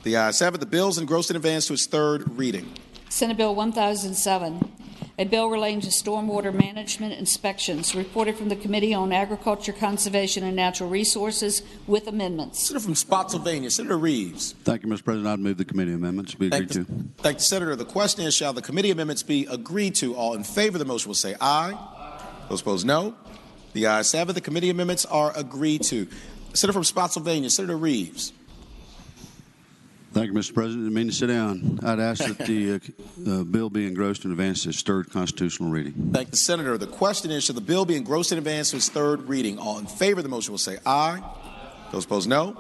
The ayes have it. The bill is engrossed and advanced to its third reading. Senate Bill 1007, a bill relating to stormwater management inspections, reported from the Committee on Agriculture, Conservation, and Natural Resources with amendments. Senator from Spotsylvania, Senator Reeves. Thank you, Mr. President. I'd move the committee amendments be agreed to. Thank the Senator. The question is, shall the committee amendments be agreed to? All in favor of the motion will say aye. Those opposed, no. The ayes have it. The committee amendments are agreed to. Senator from Spotsylvania, Senator Reeves. Thank you, Mr. President. I didn't mean to sit down. I'd ask that the bill be engrossed and advanced to its third constitutional reading. Thank the Senator. The question is, shall the bill be engrossed and advanced to its third reading? All in favor of the motion will say aye. Those opposed, no.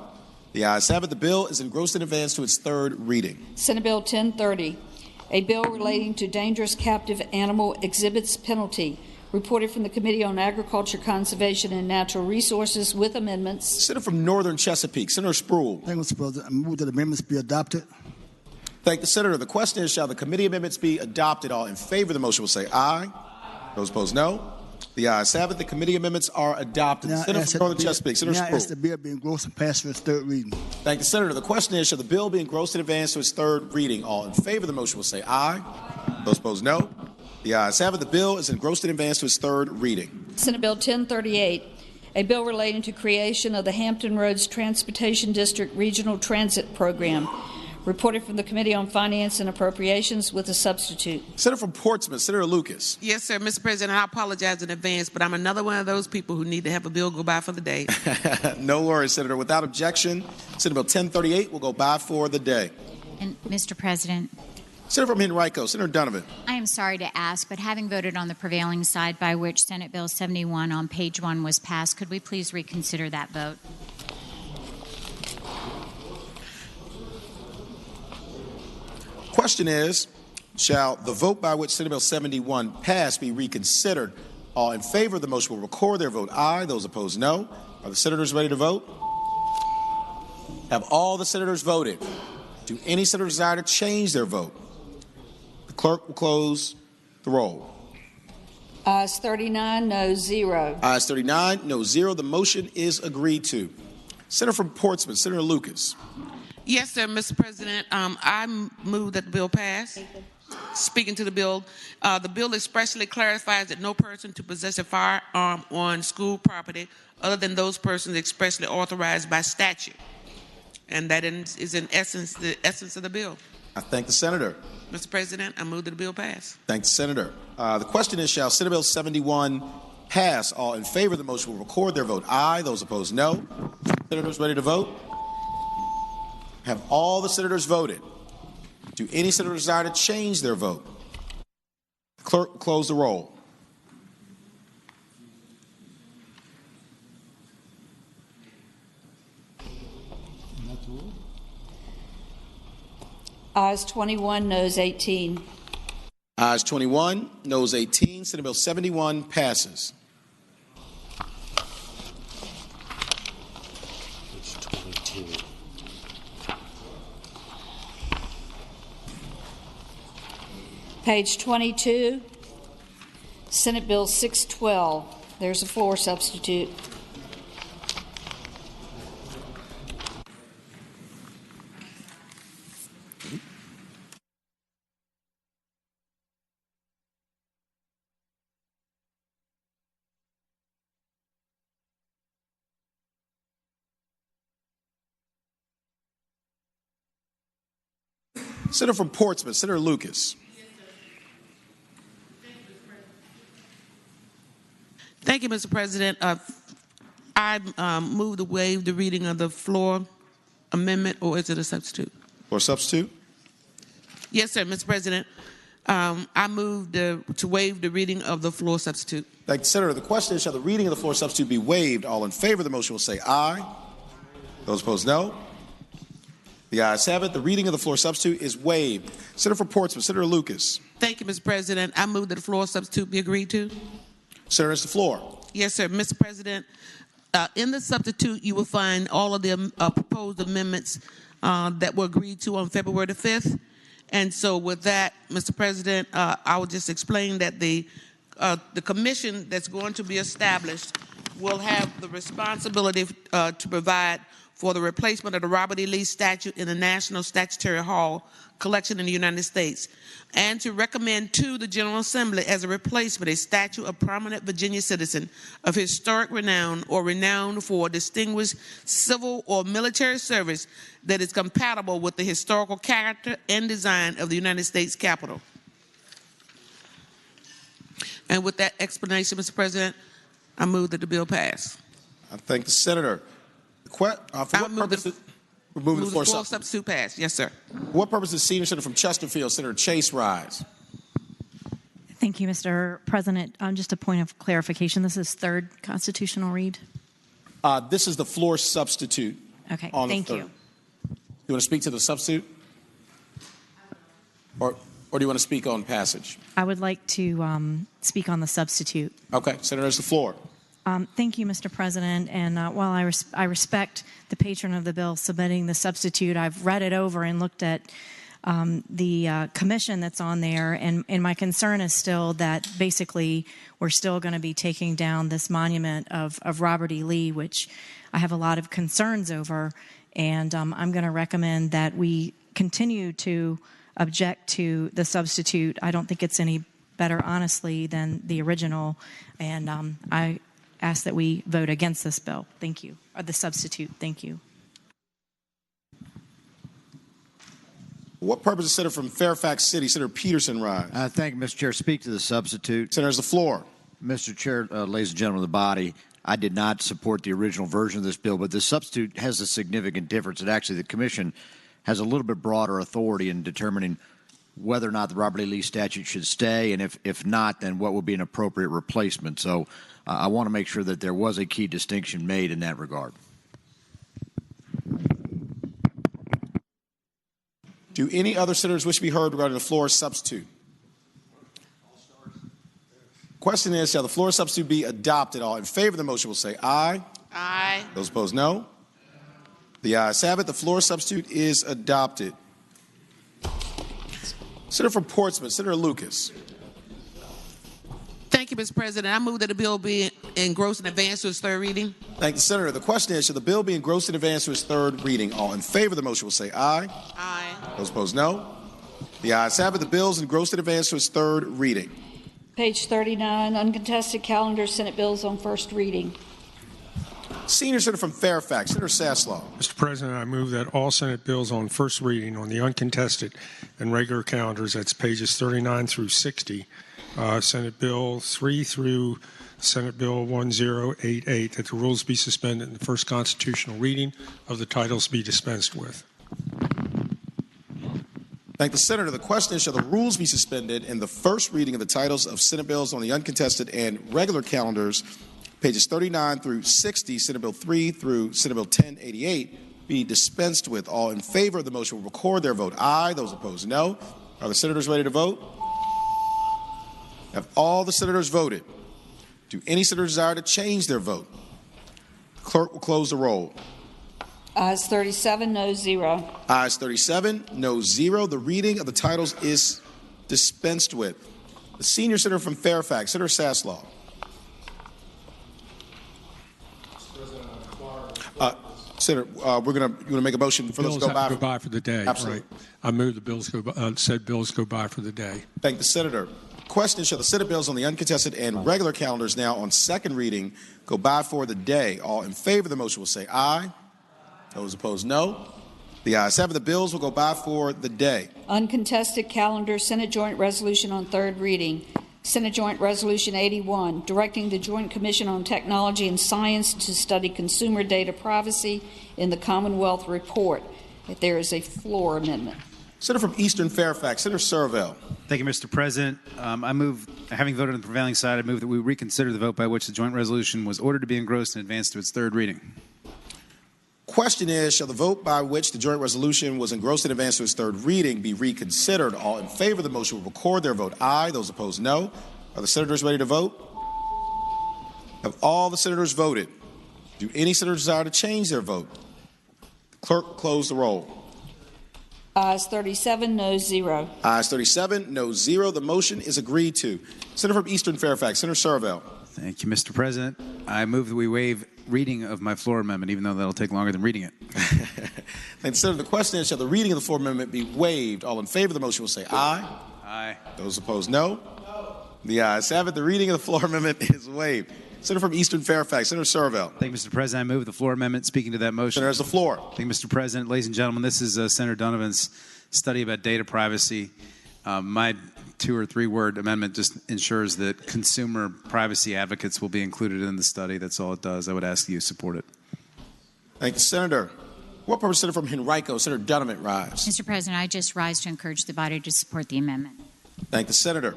The ayes have it. The bill is engrossed and advanced to its third reading. Senate Bill 1030, a bill relating to dangerous captive animal exhibits penalty, reported from the Committee on Agriculture, Conservation, and Natural Resources with amendments. Senator from Northern Chesapeake, Senator Spruill. Thank you, Mr. President. I move that the amendments be adopted. Thank the Senator. The question is, shall the committee amendments be adopted? All in favor of the motion will say aye. Those opposed, no. The ayes have it. The committee amendments are adopted. The Senator from Northern Chesapeake, Senator May I ask the Spruill. bill be engrossed and passed for its third reading? Thank the Senator. The question is, shall the bill be engrossed in advance to its third reading? All in favor of the motion will say aye. Those opposed, no. The ayes have it. The bill is engrossed in advance to its third reading. Senate Bill 1038, a bill relating to creation of the Hampton Roads Transportation District Regional Transit Program, reported from the Committee on Finance and Appropriations with a substitute. Senator from Portsmouth, Senator Lucas. Yes, sir, Mr. President. I apologize in advance, but I'm another one of those people who need to have a bill go by for the day. No worries, Senator. Without objection, Senate Bill 1038 will go by for the day. And Mr. President, Senator from Henrico, Senator Donovan. I am sorry to ask, but having voted on the prevailing side by which Senate Bill 71 on page 1 was passed, could we please reconsider that vote? Question is, shall the vote by which Senate Bill 71 passed be reconsidered? All in favor of the motion will record their vote aye. Those opposed, no. Are the senators ready to vote? Have all the senators voted? Do any senators desire to change their vote? The clerk will close the roll. Ayes 39, no 0. Ayes 39, no 0. The motion is agreed to. Senator from Portsmouth, Senator Lucas. Yes, sir, Mr. President. I move that the bill pass. Speaking to the bill expressly clarifies that no person to possess a firearm on school property other than those persons expressly authorized by statute. And that is in essence the essence of the bill. I thank the senator. Mr. President, I move that the bill pass. Thank the senator. The question is, shall Senate Bill 71 pass? All in favor of the motion will record their vote aye. Those opposed, no. Senators ready to vote? Have all the senators voted? Do any senators desire to change their vote? The clerk will close the roll. Ayes 21, noes 18. Ayes 21, noes 18. Senate Bill 71 passes. Page 22, Senate Bill 612. There's a floor substitute. Senator from Portsmouth, Senator Lucas. Thank you, Mr. President. I move to waive the reading of the floor amendment, or is it a substitute? Or substitute? Yes, sir, Mr. President. I move to waive the reading of the floor substitute. Thank you, Senator. The question is, shall the reading of the floor substitute be waived? All in favor of the motion will say aye. Those opposed, no. The ayes have it. The reading of the floor substitute is waived. Senator from Portsmouth, Senator Lucas. Thank you, Mr. President. I move that the floor substitute be agreed to. Senator, it's the floor. Yes, sir. Mr. President, in the substitute, you will find all of the proposed amendments that were agreed to on February the 5th. And so with that, Mr. President, I will just explain that the commission that's going to be established will have the responsibility to provide for the replacement of the Robert E. Lee statue in the National Statuary Hall collection in the United States, and to recommend to the General Assembly as a replacement a statue of prominent Virginia citizen of historic renown or renowned for distinguished civil or military service that is compatible with the historical character and design of the United States Capitol. And with that explanation, Mr. President, I move that the bill pass. I thank the senator. For what purpose? Removing the floor substitute pass. Yes, sir. What purpose does senior senator from Chesterfield, Senator Chase, rise? Thank you, Mr. President. Just a point of clarification. This is third constitutional read. This is the floor substitute. Okay. On Thank the third. you. You want to speak to the substitute? Or Or do you want to speak on passage? I would like to speak on the substitute. Okay, Senator has the floor. Thank you, Mr. President. And while I respect the patron of the bill submitting the substitute, I've read it over and looked at the commission that's on there. And my concern is still that basically we're still going to be taking down this monument of Robert E. Lee, which I have a lot of concerns over. And I'm going to recommend that we continue to object to the substitute. I don't think it's any better, honestly, than the original. And I ask that we vote against this bill. Thank you. Or the substitute. Thank you. What purpose is Senator from Fairfax City, Senator Peterson, rise? Thank you, Mr. Chair. Speak to the substitute. Senator has the floor. Mr. Chair, ladies and gentlemen of the body, I did not support the original version of this bill, but the substitute has a significant difference. And actually, the commission has a little bit broader authority in determining whether or not the Robert E. Lee statute should stay, and if not, then what would be an appropriate replacement. So I want to make sure that there was a key distinction made in that regard. Do any other senators wish to be heard regarding the floor substitute? Question is, shall the floor substitute be adopted? All in favor of the motion will say aye. Aye. Those opposed, no. The ayes have it. The floor substitute is adopted. Senator from Portsmouth, Senator Lucas. Thank you, Mr. President. I move that the bill be engrossed and advanced to its third reading. Thank the Senator. The question is, shall the bill be engrossed and advanced to its third reading? All in favor of the motion will say aye. Aye. Those opposed, no. The ayes have it. The bill is engrossed and advanced to its third reading. Page 39, uncontested calendar, Senate bills on first reading. Senior Senator from Fairfax, Senator Saslaw. Mr. President, I move that all Senate bills on first reading on the uncontested and regular calendars, that's pages 39 through 60, Senate Bill 3 through Senate Bill 1088, that the rules be suspended and the first constitutional reading of the titles be dispensed with. Thank the Senator. The question is, shall the rules be suspended and the first reading of the titles of Senate bills on the uncontested and regular calendars, pages 39 through 60, Senate Bill 3 through Senate Bill 1088, be dispensed with? All in favor of the motion will record their vote aye. Those opposed, no. Are the senators ready to vote? Have all the senators voted? Do any senators desire to change their vote? The clerk will close the roll. Ayes 37, no 0. Ayes 37, no 0. The reading of the titles is dispensed with. The senior senator from Fairfax, Senator Saslaw. Senator, we're going to make a motion for those to go by. Go by for the day. Absolutely. Right. I move the bills go by, said bills go by for the day. Thank the Senator. Question, shall the Senate bills on the uncontested and regular calendars now on second reading go by for the day? All in favor of the motion will say aye. Those opposed, no. The ayes have it. The bills will go by for the day. Uncontested calendar, Senate Joint Resolution on third reading. Senate Joint Resolution 81, directing the Joint Commission on Technology and Science to study consumer data privacy in the Commonwealth Report. If there is a floor amendment. Senator from Eastern Fairfax, Senator Servell. Thank you, Mr. President. I move, having voted on the prevailing side, I move that we reconsider the vote by which the joint resolution was ordered to be engrossed and advanced to its third reading. Question is, shall the vote by which the joint resolution was engrossed and advanced to its third reading be reconsidered? All in favor of the motion will record their vote aye. Those opposed, no. Are the senators ready to vote? Have all the senators voted? Do any senators desire to change their vote? The clerk will close the roll. Ayes 37, no 0. Ayes 37, no 0. The motion is agreed to. Senator from Eastern Fairfax, Senator Servell. Thank you, Mr. President. I move that we waive reading of my floor amendment, even though that'll take longer than reading it. Thank you, Senator. The question is, shall the reading of the floor amendment be waived? All in favor of the motion will say aye. Aye. Those opposed, no. The ayes have it. The reading of the floor amendment is waived. Senator from Eastern Fairfax, Senator Servell. Thank you, Mr. President. I move the floor amendment speaking to that motion. Senator has the floor. Thank you, Mr. President. Ladies and gentlemen, this is Senator Donovan's study about data privacy. My 2 or 3 word amendment just ensures that consumer privacy advocates will be included in the study. That's all it does. I would ask you to support it. Thank you, Senator. What purpose, Senator from Henrico, Senator Donovan, rise? Mr. President, I just rise to encourage the body to support the amendment. Thank the Senator.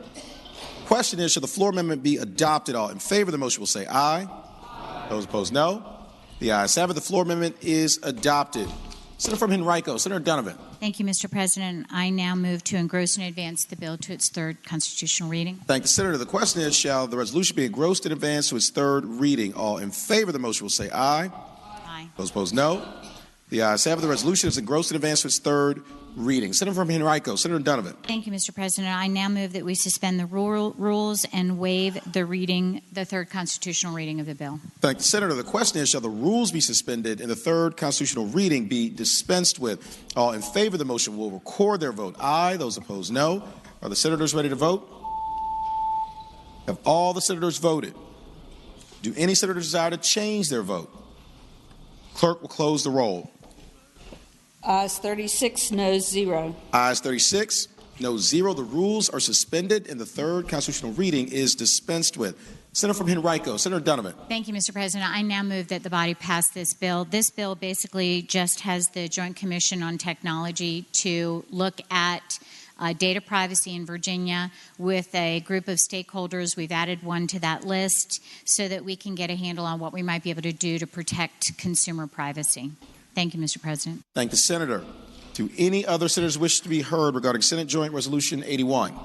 Question is, shall the floor amendment be adopted? All in favor of the motion will say aye. Those opposed, no. The ayes have it. The floor amendment is adopted. Senator from Henrico, Senator Donovan. Thank you, Mr. President. I now move to engross and advance the bill to its third constitutional reading. Thank the Senator. The question is, shall the resolution be engrossed and advanced to its third reading? All in favor of the motion will say aye. Aye. Those opposed, no. The ayes have it. The resolution is engrossed and advanced to its third reading. Senator from Henrico, Senator Donovan. Thank you, Mr. President. I now move that we suspend the rules and waive the third constitutional reading of the bill. Thank the Senator. The question is, shall the rules be suspended and the third constitutional reading be dispensed with? All in favor of the motion will record their vote aye. Those opposed, no. Are the senators ready to vote? Have all the senators voted? Do any senators desire to change their vote? Clerk will close the roll. Ayes 36, noes 0. Ayes 36, noes 0. The rules are suspended and the third constitutional reading is dispensed with. Senator from Henrico, Senator Donovan. Thank you, Mr. President. I now move that the body pass this bill. This bill basically just has the Joint Commission on Technology to look at data privacy in Virginia with a group of stakeholders. We've added one to that list so that we can get a handle on what we might be able to do to protect consumer privacy. Thank you, Mr. President. Thank the Senator. Do any other senators wish to be heard regarding Senate Joint Resolution 81?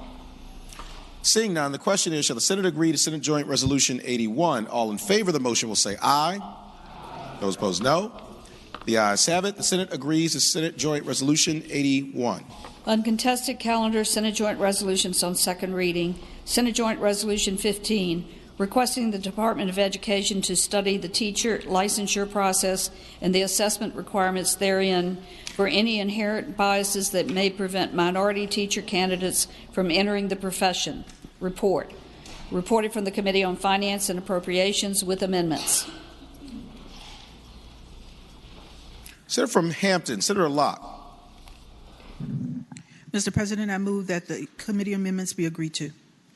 Seeing none, the question is, shall the Senate agree to Senate Joint Resolution 81? All in favor of the motion will say aye. Those opposed, no. The ayes have it. The Senate agrees to Senate Joint Resolution 81. Uncontested calendar, Senate Joint Resolutions on second reading. Senate Joint Resolution 15, requesting the Department of Education to study the teacher licensure process and the assessment requirements therein for any inherent biases that may prevent minority teacher candidates from entering the profession. Report. Reported from the Committee on Finance and Appropriations with amendments. Senator from Hampton, Senator Locke. Mr. President, I move that the committee amendments be agreed to.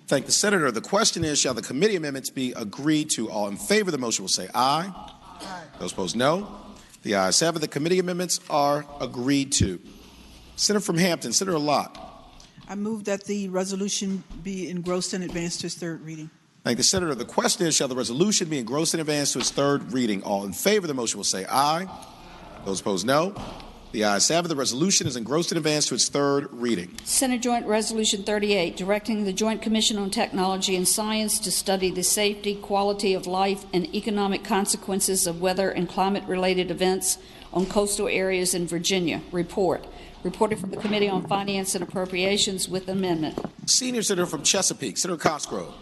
Thank the Senator. The question is, shall the committee amendments be agreed to? All in favor of the motion will say aye. Aye. Those opposed, no. The ayes have it. The committee amendments are agreed to. Senator from Hampton, Senator Locke. I move that the resolution be engrossed and advanced to its third reading. Thank the Senator. The question is, shall the resolution be engrossed and advanced to its third reading? All in favor of the motion will say aye. Those opposed, no. The ayes have it. The resolution is engrossed and advanced to its third reading. Senate Joint Resolution 38, directing the Joint Commission on Technology and Science to study the safety, quality of life, and economic consequences of weather and climate-related events on coastal areas in Virginia. Report. Reported from the Committee on Finance and Appropriations with amendment. Senior Senator from Chesapeake, Senator Cosgrove.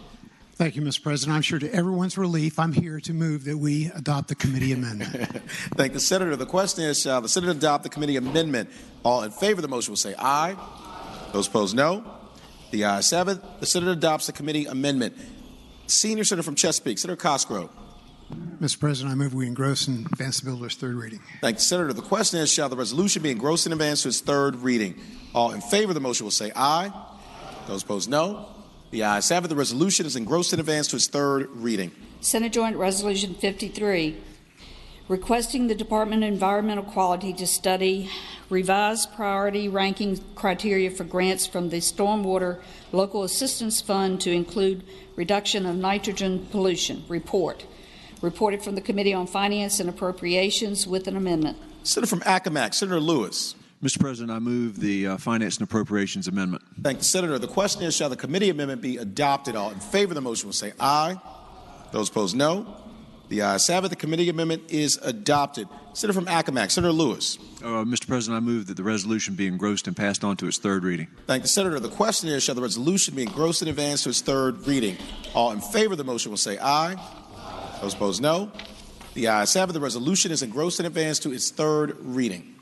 Thank you, Mr. President. I'm sure to everyone's relief, I'm here to move that we adopt the committee amendment. Thank the Senator. The question is, shall the Senate adopt the committee amendment? All in favor of the motion will say aye. Those opposed, no. The ayes have it. The Senate adopts the committee amendment. Senior Senator from Chesapeake, Senator Cosgrove. Mr. President, I move we engross and advance the bill to its third reading. Thank the Senator. The question is, shall the resolution be engrossed and advanced to its third reading? All in favor of the motion will say aye. Those opposed, no. The ayes have it. The resolution is engrossed and advanced to its third reading. Senate Joint Resolution 53, requesting the Department of Environmental Quality to study revised priority ranking criteria for grants from the Stormwater Local Assistance Fund to include reduction of nitrogen pollution. Report. Reported from the Committee on Finance and Appropriations with an amendment. Senator from Accomack, Senator Lewis. Mr. President, I move the Finance and Appropriations Amendment. Thank the Senator. The question is, shall the committee amendment be adopted? All in favor of the motion will say aye. Those opposed, no. The ayes have it. The committee amendment is adopted. Senator from Accomack, Senator Lewis. Mr. President, I move that the resolution be engrossed and passed on to its third reading. Thank the Senator. The question is, shall the resolution be engrossed and advanced to its third reading? All in favor of the motion will say aye. Those opposed, no. The ayes have it. The resolution is engrossed and advanced to its third reading.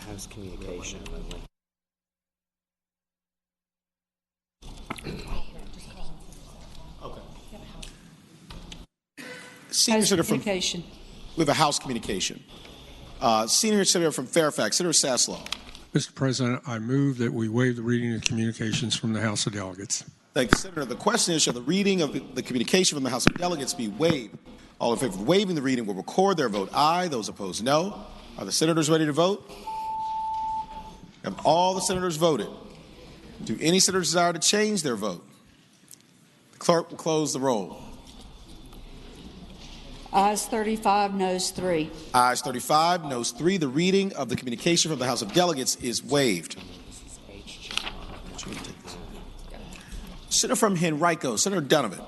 House communication. Okay. Senior Senator from we have a House communication. Senior Senator from Fairfax, Senator Sasslaw. Mr. President, I move that we waive the reading of communications from the House of Delegates. Thank you, Senator. The question is, shall the reading of the communication from the House of Delegates be waived? All in favor of waiving the reading will record their vote aye. Those opposed, no. Are the senators ready to vote? Have all the senators voted? Do any senators desire to change their vote? The clerk will close the roll. Ayes 35, noes 3. Ayes 35, noes 3. The reading of the communication from the House of Delegates is waived. Senator from Henrico, Senator Donovan.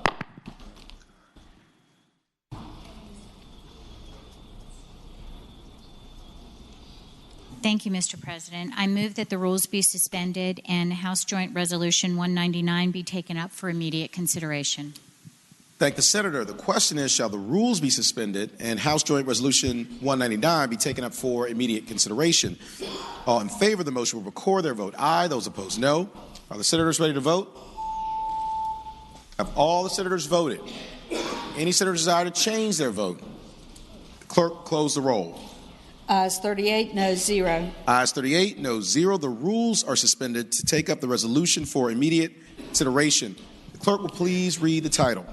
Thank you, Mr. President. I move that the rules be suspended and House Joint Resolution 199 be taken up for immediate consideration. Thank the Senator. The question is, shall the rules be suspended and House Joint Resolution 199 be taken up for immediate consideration? All in favor of the motion will record their vote aye. Those opposed, no. Are the senators ready to vote? Have all the senators voted? Any senator desire to change their vote? The clerk, close the roll. Ayes 38, noes 0. Ayes 38, noes 0. The rules are suspended to take up the resolution for immediate consideration. The clerk will please read the title.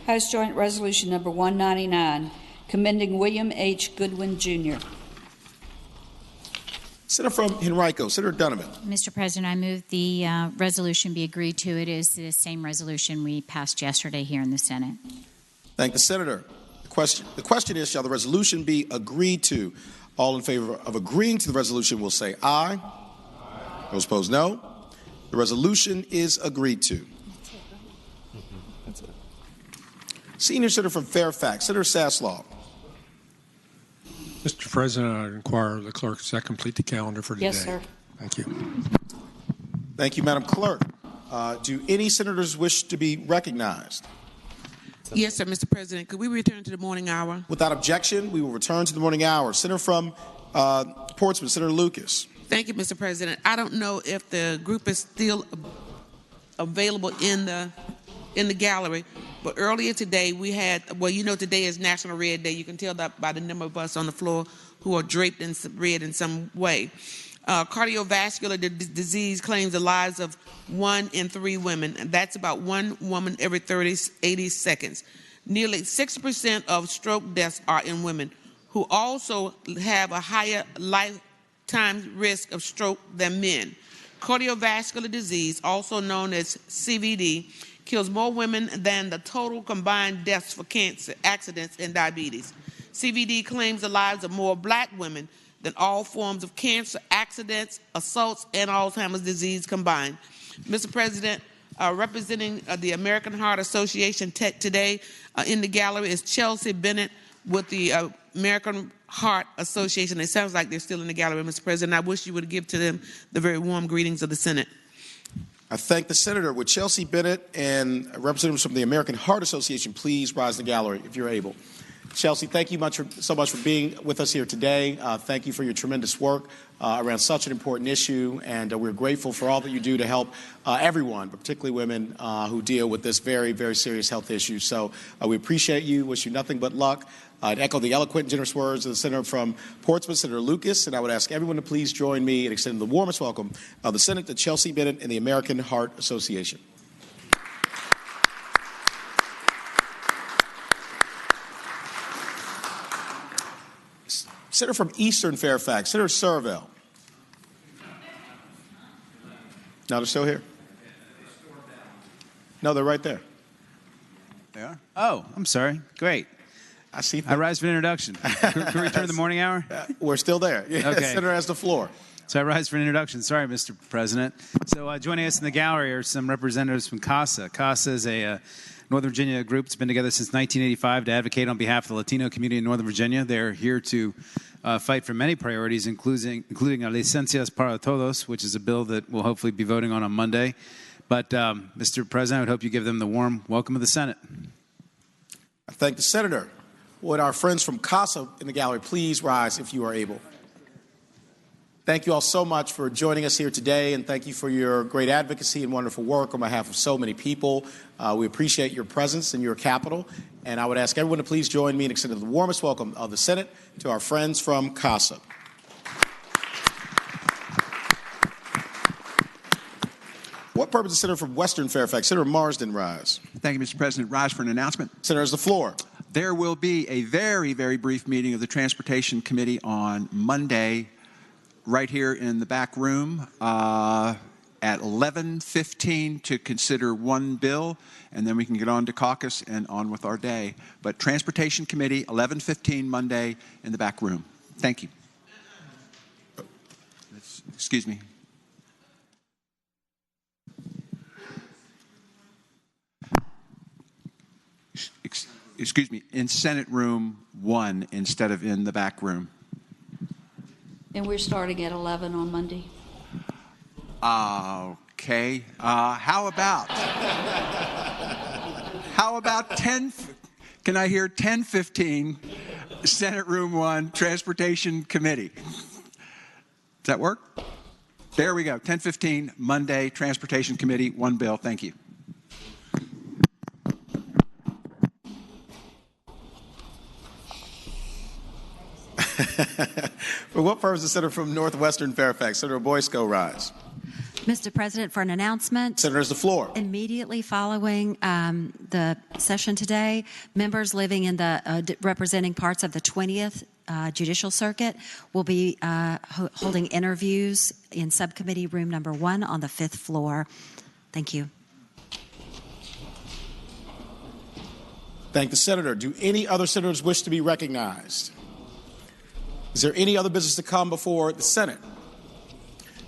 House Joint Resolution number 199, commending William H. Goodwin, Jr. Senator from Henrico, Senator Donovan. Mr. President, I move the resolution be agreed to. It is the same resolution we passed yesterday here in the Senate. Thank the Senator. The question is, shall the resolution be agreed to? All in favor of agreeing to the resolution will say aye. Those opposed, no. The resolution is agreed to. Senior Senator from Fairfax, Senator Saslaw. Mr. President, I inquire of the clerk, does that complete the calendar for today? Yes, sir. Thank you. Thank you, Madam Clerk. Do any senators wish to be recognized? Yes, sir, Mr. President. Could we return to the morning hour? Without objection, we will return to the morning hour. Senator from Portsmouth, Senator Lucas. Thank you, Mr. President. I don't know if the group is still available in the gallery, but earlier today we had, well, you know, today is National Red Day. You can tell that by the number of us on the floor who are draped in red in some way. Cardiovascular disease claims the lives of 1 in 3 women, and that's about 1 woman every 80 seconds. Nearly 60% of stroke deaths are in women, who also have a higher lifetime risk of stroke than men. Cardiovascular disease, also known as CVD, kills more women than the total combined deaths for cancer, accidents, and diabetes. CVD claims the lives of more black women than all forms of cancer, accidents, assaults, and Alzheimer's disease combined. Mr. President, representing the American Heart Association today in the gallery is Chelsea Bennett with the American Heart Association. It sounds like they're still in the gallery, Mr. President. I wish you would give to them the very warm greetings of the Senate. I thank the Senator. Would Chelsea Bennett and representatives from the American Heart Association please rise in the gallery if you're able? Chelsea, thank you so much for being with us here today. Thank you for your tremendous work around such an important issue, and we're grateful for all that you do to help everyone, but particularly women who deal with this very, very serious health issue. So we appreciate you, wish you nothing but luck. I'd echo the eloquent and generous words of the Senator from Portsmouth, Senator Lucas, and I would ask everyone to please join me in extending the warmest welcome of the Senate to Chelsea Bennett and the American Heart Association. Senator from Eastern Fairfax, Senator Servell. No, they're still here. No, they're right there. They are? Oh, I'm sorry. Great. I rise for an introduction. Can we return to the morning hour? We're still there. Yeah, okay. Senator has the floor. So I rise for an introduction. Sorry, Mr. President. So joining us in the gallery are some representatives from CASA. CASA is a Northern Virginia group that's been together since 1985 to advocate on behalf of the Latino community in Northern Virginia. They're here to fight for many priorities, including Licencias para Todos, which is a bill that we'll hopefully be voting on Monday. But, Mr. President, I would hope you give them the warm welcome of the Senate. I thank the Senator. Would our friends from CASA in the gallery please rise if you are able? Thank you all so much for joining us here today, and thank you for your great advocacy and wonderful work on behalf of so many people. We appreciate your presence in your capital, and I would ask everyone to please join me in extending the warmest welcome of the Senate to our friends from CASA. What purpose does Senator from Western Fairfax, Senator Marsden, rise? Thank you, Mr. President. Rise for an announcement. Senator has the floor. There will be a very, very brief meeting of the Transportation Committee on Monday right here in the back room. at 11:15 to consider one bill, and then we can get on to caucus and on with our day. But Transportation Committee, 11:15 Monday in the back room. Thank you. Excuse me. Excuse me, in Senate Room 1 instead of in the back room. And we're starting at 11 on Monday. Okay. How about 10? Can I hear 10:15, Senate Room 1, Transportation Committee? Does that work? There we go. 10:15, Monday, Transportation Committee, one bill. Thank you. For what purpose is Senator from Northwestern Fairfax? Senator Boysko rise. Mr. President, for an announcement. Senators, the floor. Immediately following the session today, members living in the representing parts of the 20th Judicial Circuit will be holding interviews in subcommittee room number 1 on the 5th floor. Thank you. Thank the senator. Do any other senators wish to be recognized? Is there any other business to come before the Senate?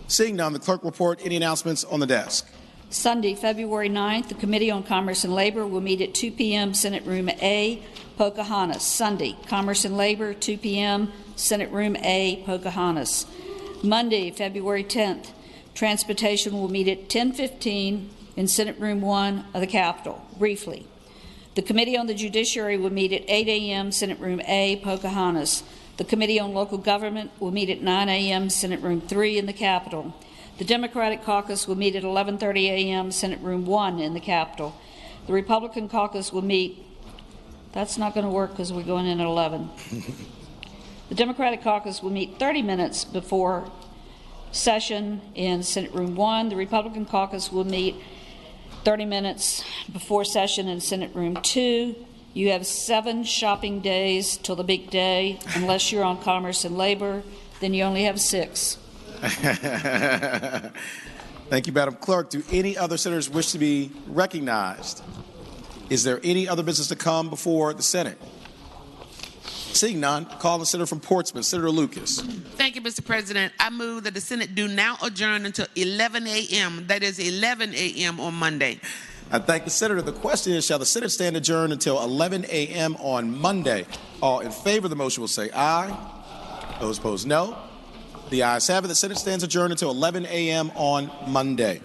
Seeing none, the clerk will report any announcements on the desk. Sunday, February 9th, the Committee on Commerce and Labor will meet at 2 p.m. Senate Room A, Pocahontas. Sunday, Commerce and Labor, 2 p.m. Senate Room A, Pocahontas. Monday, February 10th, Transportation will meet at 10:15 in Senate Room 1 of the Capitol. Briefly, the Committee on the Judiciary will meet at 8 a.m. Senate Room A, Pocahontas. The Committee on Local Government will meet at 9 a.m. Senate Room 3 in the Capitol. The Democratic Caucus will meet at 11:30 a.m. Senate Room 1 in the Capitol. The Republican Caucus will meet. That's not going to work because we're going in at 11. The Democratic Caucus will meet 30 minutes before session in Senate Room 1. The Republican Caucus will meet 30 minutes before session in Senate Room 2. You have 7 shopping days till the big day. Unless you're on Commerce and Labor, then you only have 6. Thank you, Madam Clerk. Do any other senators wish to be recognized? Is there any other business to come before the Senate? Seeing none, call the senator from Portsmouth, Senator Lucas. Thank you, Mr. President. I move that the Senate do now adjourn until 11 a.m. That is 11 a.m. on Monday. I thank the senator. The question is, shall the Senate stand adjourned until 11 a.m. on Monday? All in favor of the motion will say aye. Those opposed, no. The ayes have it. The Senate stands adjourned until 11 a.m. on Monday.